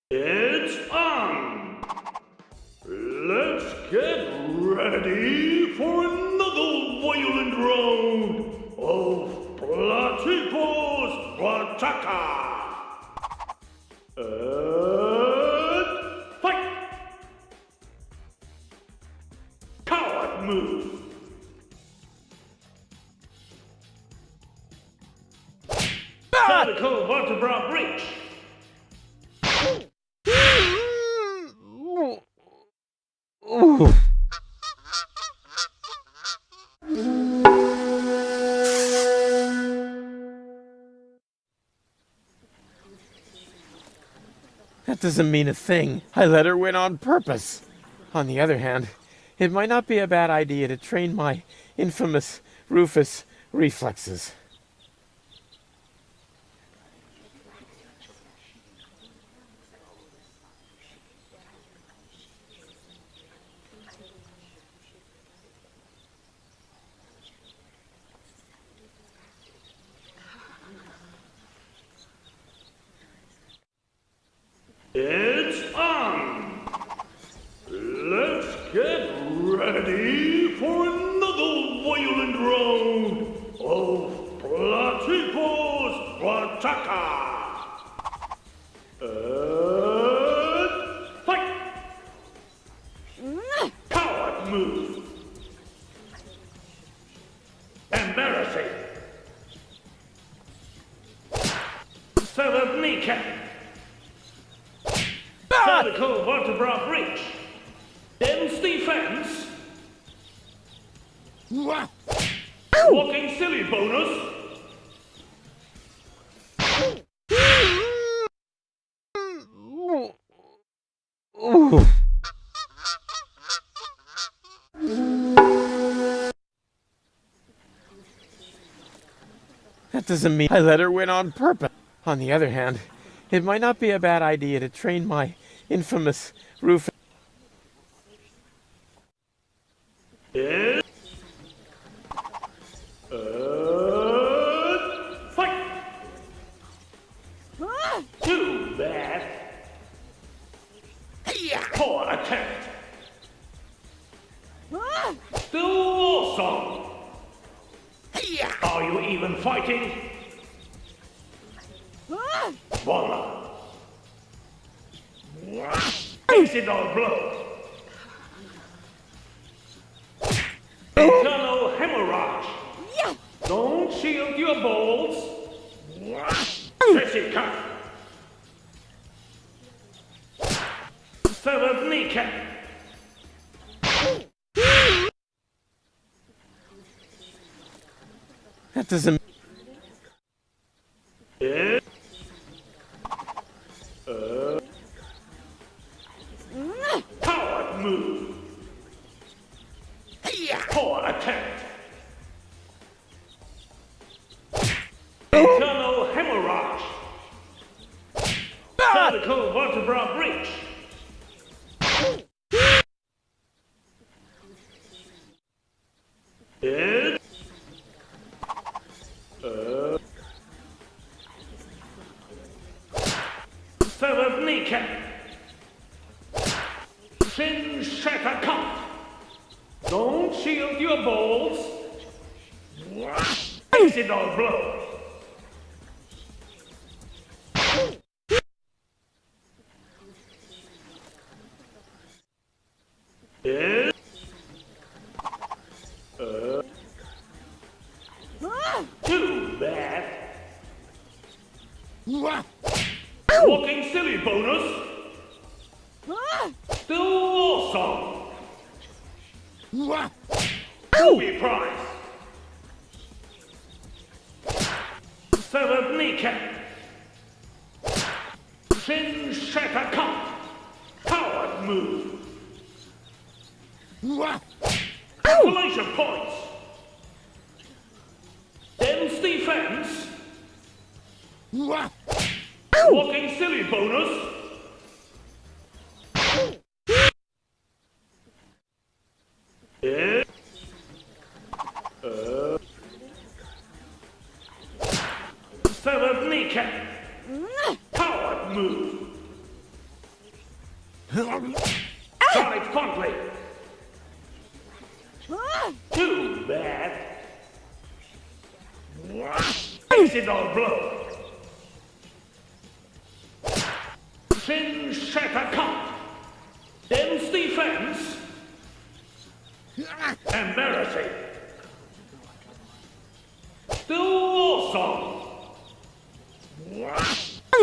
It's on! Let's get ready for another violent round of Platypus Pataka! And fight! Coward move! Cervical vertebra breach! Ooh. That doesn't mean a thing. I let her win on purpose. On the other hand, it might not be a bad idea to train my infamous Rufus reflexes. It's on! Let's get ready for another violent round of Sucker! Fight! Coward move! Embarrassing! Severed kneecap! Cervical vertebra breach! Dense defense! Walking silly bonus! That doesn't mean I let her win on purpose. On the other hand, it might not be a bad idea to train my infamous roof. Fight! Too bad. Poor attempt. Still awesome. Are you even fighting? Voila. Accidental blow. Internal hemorrhage. Don't shield your balls. Jessica. Severed kneecap. That doesn't. Coward move. Poor attempt. Internal hemorrhage. Cervical vertebra breach. Severed kneecap. Shin shatter cuff. Don't shield your balls. Accidental blow. Too bad. Walking silly bonus. Still awesome. Booby prize. Severed kneecap. Shin shatter cuff. Coward move. Isolation points. Dense defense. Walking silly bonus. Severed kneecap. Coward move. Sonic frontly. Too bad. Accidental blow. Shin shatter cup. Dense defense. Embarrassing. Still awesome.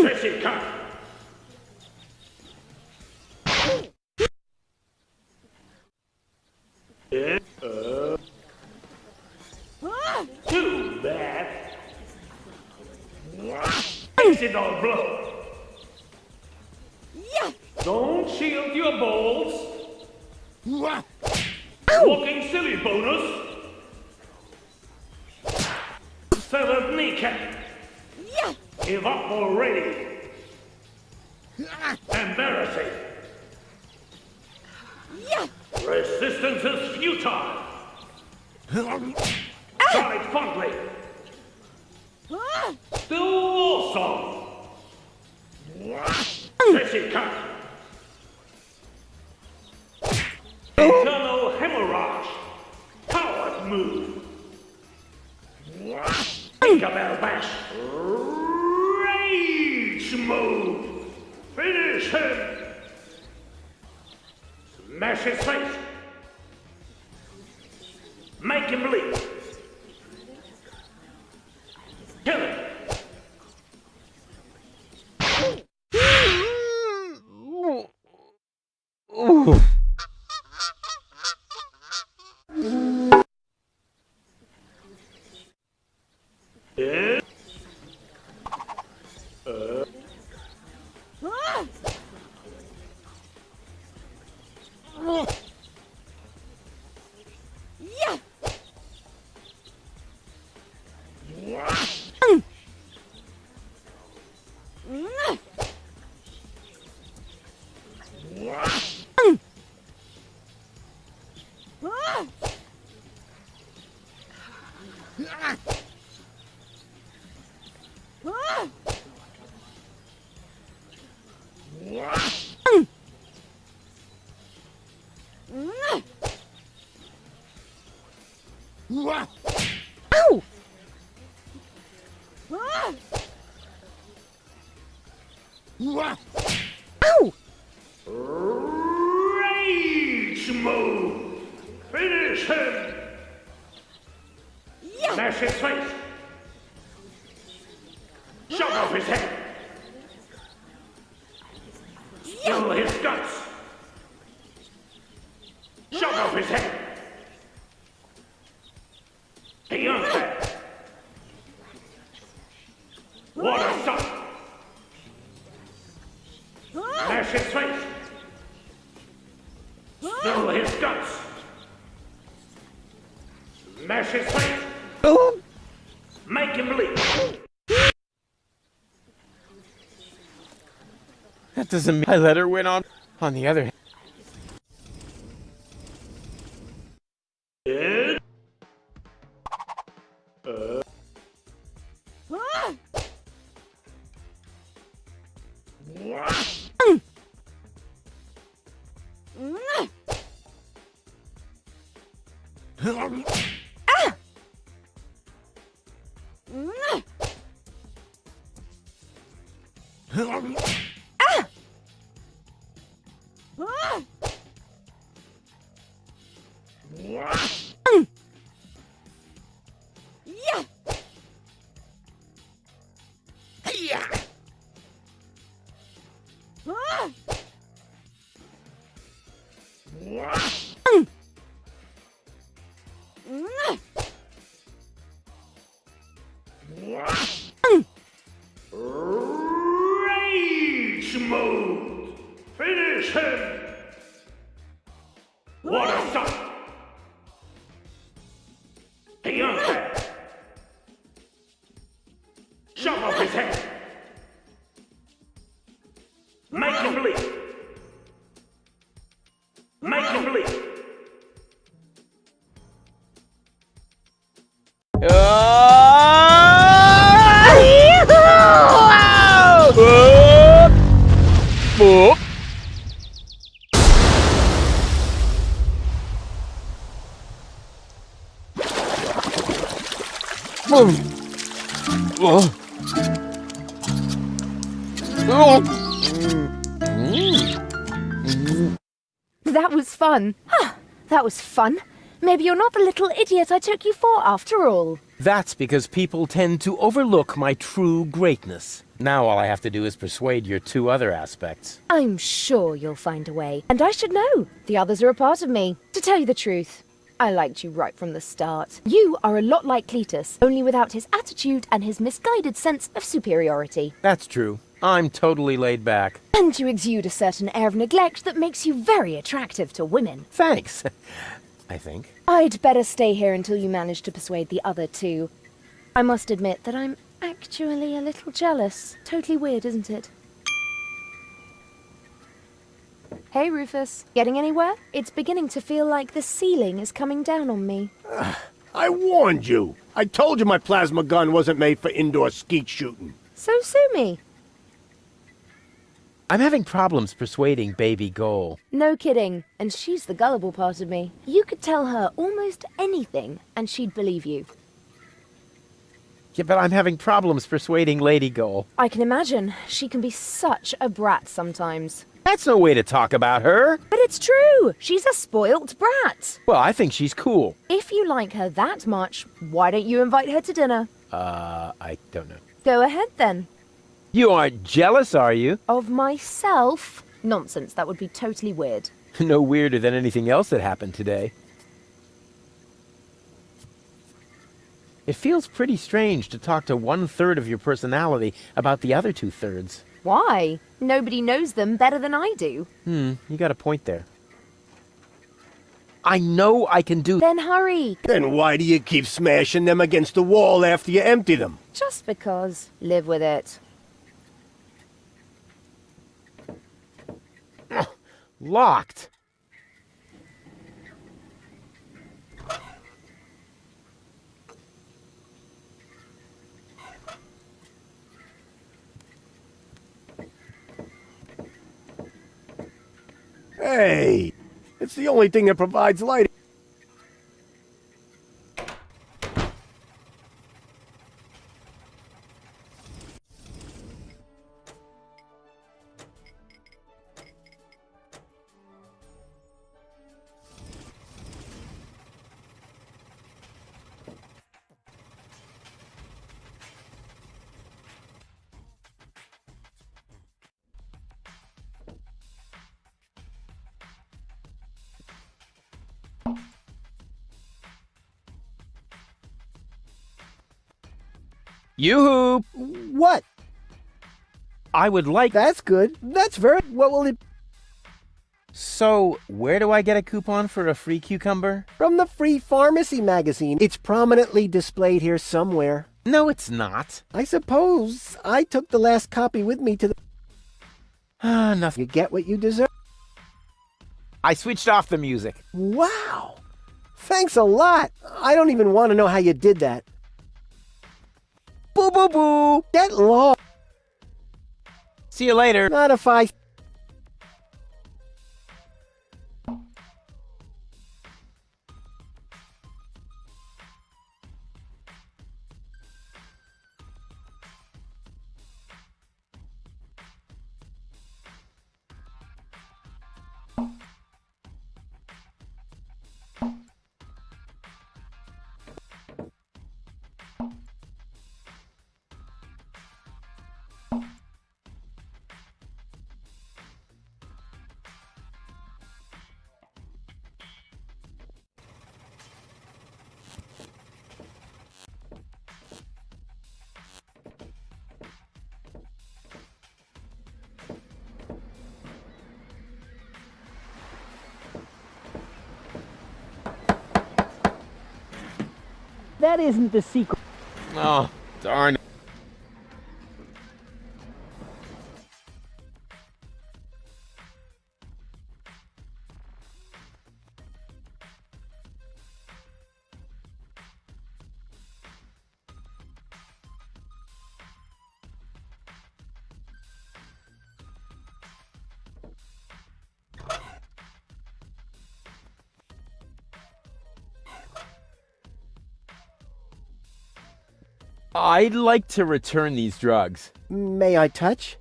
Jessica. Too bad. Accidental blow. Don't shield your balls. Walking silly bonus. Severed kneecap. Give up already. Embarrassing. Resistance is futile. Sonic frontly. Still awesome. Jessica. Internal hemorrhage. Coward move. Tinkerbell bash. move! Finish him! Smash his face! Make him bleed! Kill him! Ow! Ow! Rage move! Finish him! Smash his face! Chop off his head! Spill his guts! Chop off his head! Beyond that! Water stop! Smash his face! Spill his guts! Smash his face! Make him bleed! That doesn't mean I let her win on the other hand. Rage mode! Finish him! Water stop! Beyond that! Chop off his head! Make him bleed! Make him bleed! That was fun. That was fun. Maybe you're not the little idiot I took you for after all. That's because people tend to overlook my true greatness. Now all I have to do is persuade your two other aspects. I'm sure you'll find a way. And I should know. The others are a part of me. To tell you the truth, I liked you right from the start. You are a lot like Cletus, only without his attitude and his misguided sense of superiority. That's true. I'm totally laid back. And you exude a certain air of neglect that makes you very attractive to women. Thanks. I think. I'd better stay here until you manage to persuade the other two. I must admit that I'm actually a little jealous. Totally weird, isn't it? Hey, Rufus. Getting anywhere? It's beginning to feel like the ceiling is coming down on me. I warned you. I told you my plasma gun wasn't made for indoor skeet shooting. So sue me. I'm having problems persuading Baby Goal. No kidding. And she's the gullible part of me. You could tell her almost anything, and she'd believe you. Yeah, but I'm having problems persuading Lady Goal. I can imagine. She can be such a brat sometimes. That's no way to talk about her. But it's true. She's a spoilt brat. Well, I think she's cool. If you like her that much, why don't you invite her to dinner? I don't know. Go ahead then. You aren't jealous, are you? Of myself? Nonsense, that would be totally weird. No weirder than anything else that happened today. It feels pretty strange to talk to 1/3 of your personality about the other 2/3. Why? Nobody knows them better than I do. You got a point there. I know I can do... Then hurry. Then why do you keep smashing them against the wall after you empty them? Just because. Live with it. Locked. Hey, it's the only thing that provides light. Yoo-hoo! What? I would like... That's good. That's very... What will it... So, where do I get a coupon for a free cucumber? From the Free Pharmacy magazine. It's prominently displayed here somewhere. No, it's not. I suppose I took the last copy with me to the... Nothing. You get what you deserve. I switched off the music. Wow! Thanks a lot. I don't even want to know how you did that. Boo boo boo! Get lost! See you later. Not if I... That isn't the secret. Oh, darn. I'd like to return these drugs. May I touch?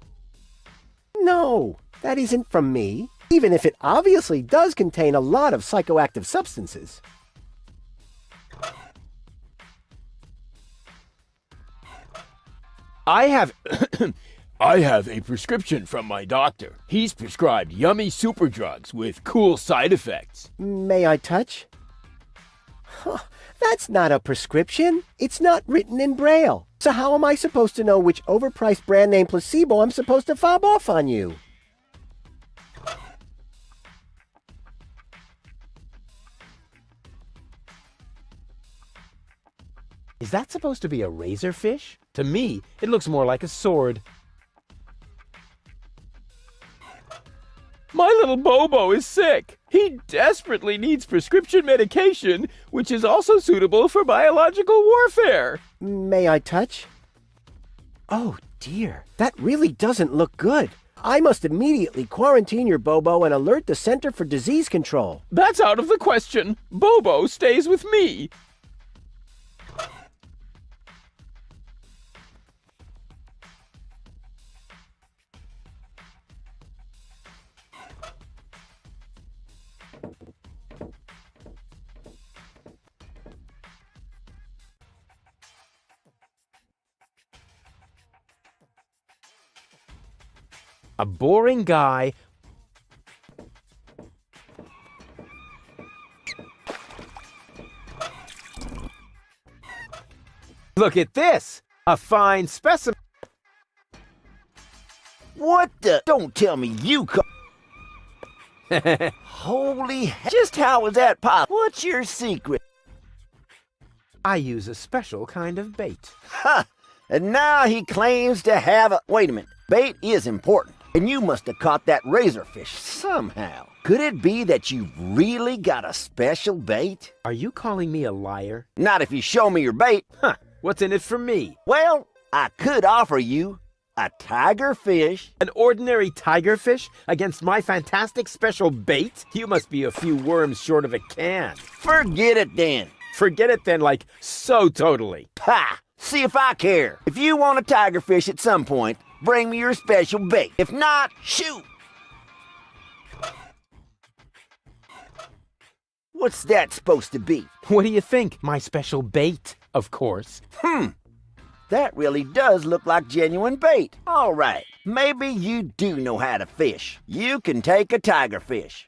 No, that isn't from me. Even if it obviously does contain a lot of psychoactive substances. I have a prescription from my doctor. He's prescribed yummy super drugs with cool side effects. May I touch? Huh, that's not a prescription. It's not written in Braille. So how am I supposed to know which overpriced brand name placebo I'm supposed to fob off on you? Is that supposed to be a razorfish? To me, it looks more like a sword. My little Bobo is sick. He desperately needs prescription medication, which is also suitable for biological warfare. May I touch? Oh dear, that really doesn't look good. I must immediately quarantine your Bobo and alert the Center for Disease Control. That's out of the question. Bobo stays with me. A boring guy. Look at this! A fine specimen. What the? Don't tell me you Holy hell. Just how is that possible? What's your secret? I use a special kind of bait. Ha! And now he claims to have a... Wait a minute. Bait is important. And you must have caught that razorfish somehow. Could it be that you've really got a special bait? Are you calling me a liar? Not if you show me your bait. Huh. What's in it for me? Well, I could offer you a tiger fish. An ordinary tiger fish against my fantastic special bait? You must be a few worms short of a can. Forget it then. Forget it then, like, so totally. Ha! See if I care. If you want a tiger fish at some point, bring me your special bait. If not, shoot! What's that supposed to be? What do you think? My special bait, of course. That really does look like genuine bait. All right, maybe you do know how to fish. You can take a tiger fish.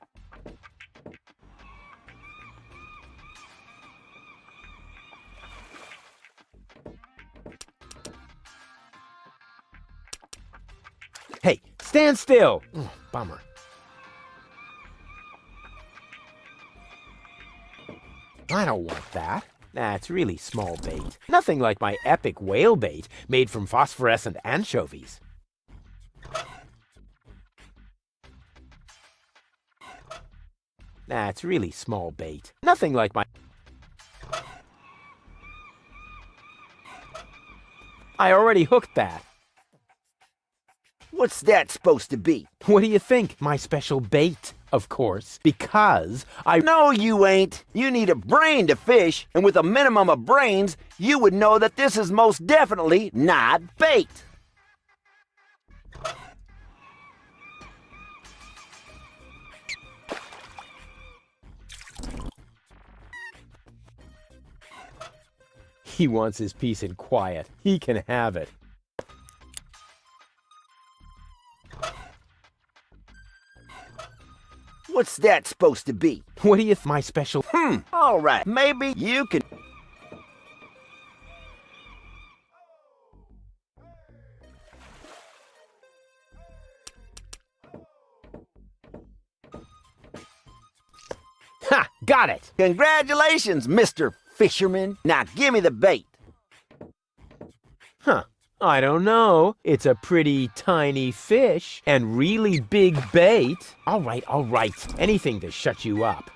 Hey, stand still! Bummer. I don't want that. That's really small bait. Nothing like my epic whale bait made from phosphorescent anchovies. That's really small bait. Nothing like my... I already hooked that. What's that supposed to be? What do you think? My special bait, of course, because I... No, you ain't. You need a brain to fish, and with a minimum of brains, you would know that this is most definitely not bait. He wants his peace and quiet. He can have it. What's that supposed to be? What do you my special... All right, maybe you can... Ha! Got it! Congratulations, Mr. Fisherman. Now give me the bait. Huh. I don't know. It's a pretty tiny fish and really big bait. All right. Anything to shut you up.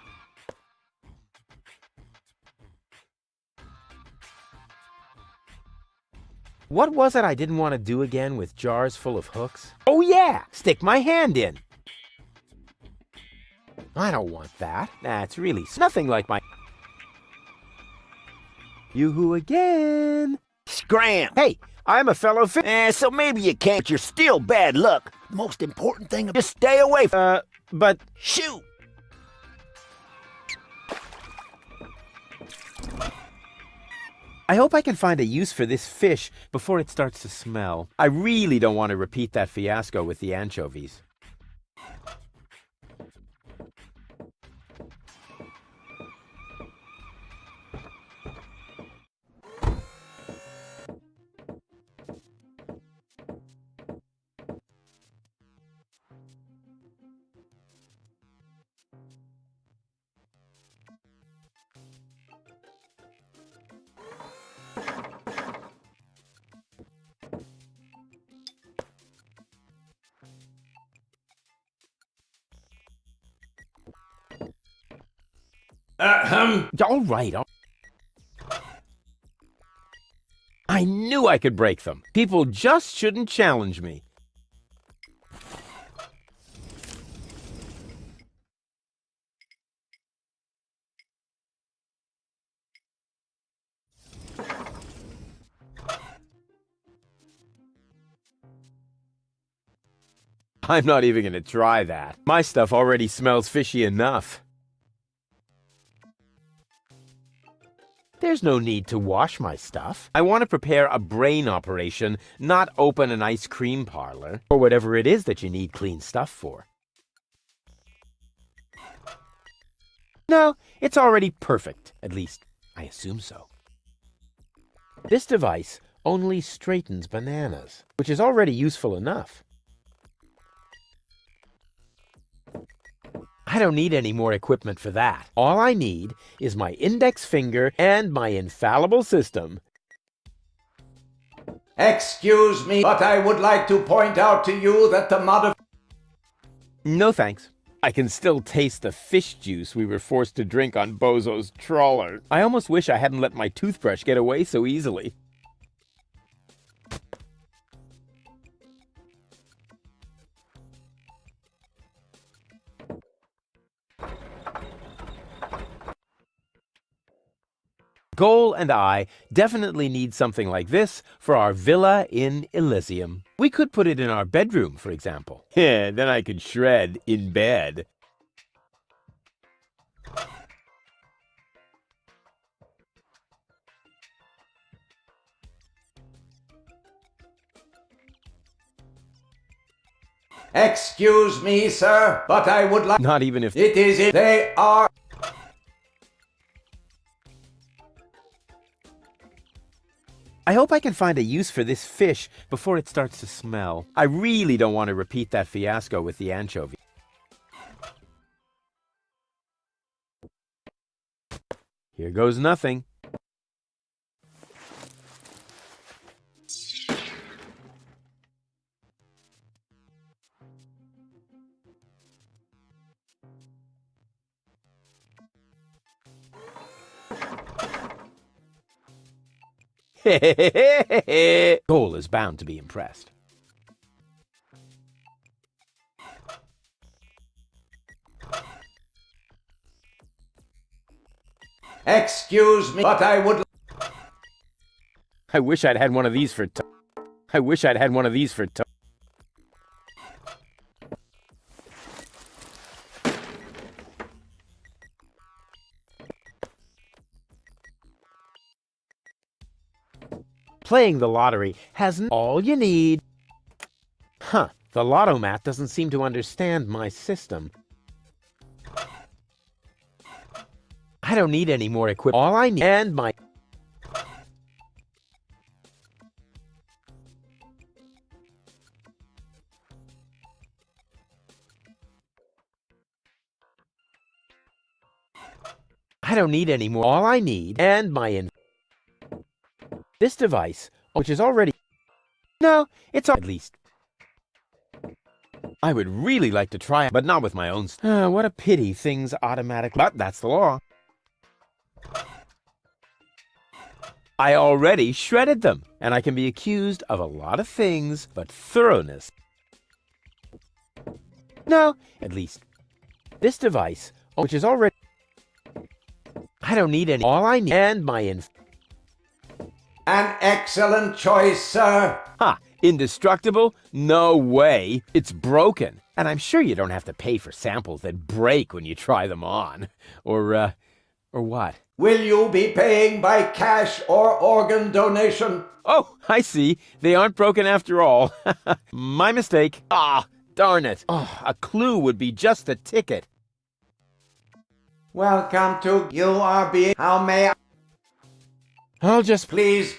What was it I didn't want to do again with jars full of hooks? Oh yeah! Stick my hand in. I don't want that. That's really nothing like my... Yoo-hoo again. Scram! Hey! I'm a fellow so maybe you can't. You're still bad luck. The most important thing is just stay away from... but... Shoot! I hope I can find a use for this fish before it starts to smell. I really don't want to repeat that fiasco with the anchovies. All right. I knew I could break them. People just shouldn't challenge me. I'm not even going to try that. My stuff already smells fishy enough. There's There's no need to wash my stuff. I want to prepare a brain operation, not open an ice cream parlor, or whatever it is that you need clean stuff for. No, it's already perfect. At least, I assume so. This device only straightens bananas, which is already useful enough. I don't need any more equipment for that. All I need is my index finger and my infallible system. Excuse me, but I would like to point out to you that the No thanks. I can still taste the fish juice we were forced to drink on Bozo's trawler. I almost wish I hadn't let my toothbrush get away so easily. Goal and I definitely need something like this for our villa in Elysium. We could put it in our bedroom, for example. Yeah, then I could shred in bed. Excuse me, sir, but I would like... Not even if... It is it. They are... I hope I can find a use for this fish before it starts to smell. I really don't want to repeat that fiasco with the anchovy. Here goes nothing. Goal is bound to be impressed. Excuse me, but I would... I wish I'd had one of these for I wish I'd had one of these for Playing the lottery has all you need. Huh, the lotto-mat doesn't seem to understand my system. I don't need any more equipment. All I need and my... I don't need any more. All I need and my... This device, which is already... No, it's at least... I would really like to try it, but not with my own... what a pity things automatically... But that's the law. I already shredded them, and I can be accused of a lot of things, but thoroughness... No, at least... This device, which is already... I don't need any... All I need and my... An excellent choice, sir. Ha! Indestructible? No way. It's broken. And I'm sure you don't have to pay for samples that break when you try them on. Or what? Will you be paying by cash or organ donation? Oh, I see. They aren't broken after all. My mistake. Ah, darn it. Oh, a clue would be just the ticket. Welcome to... You are being... How may I... I'll just... Please...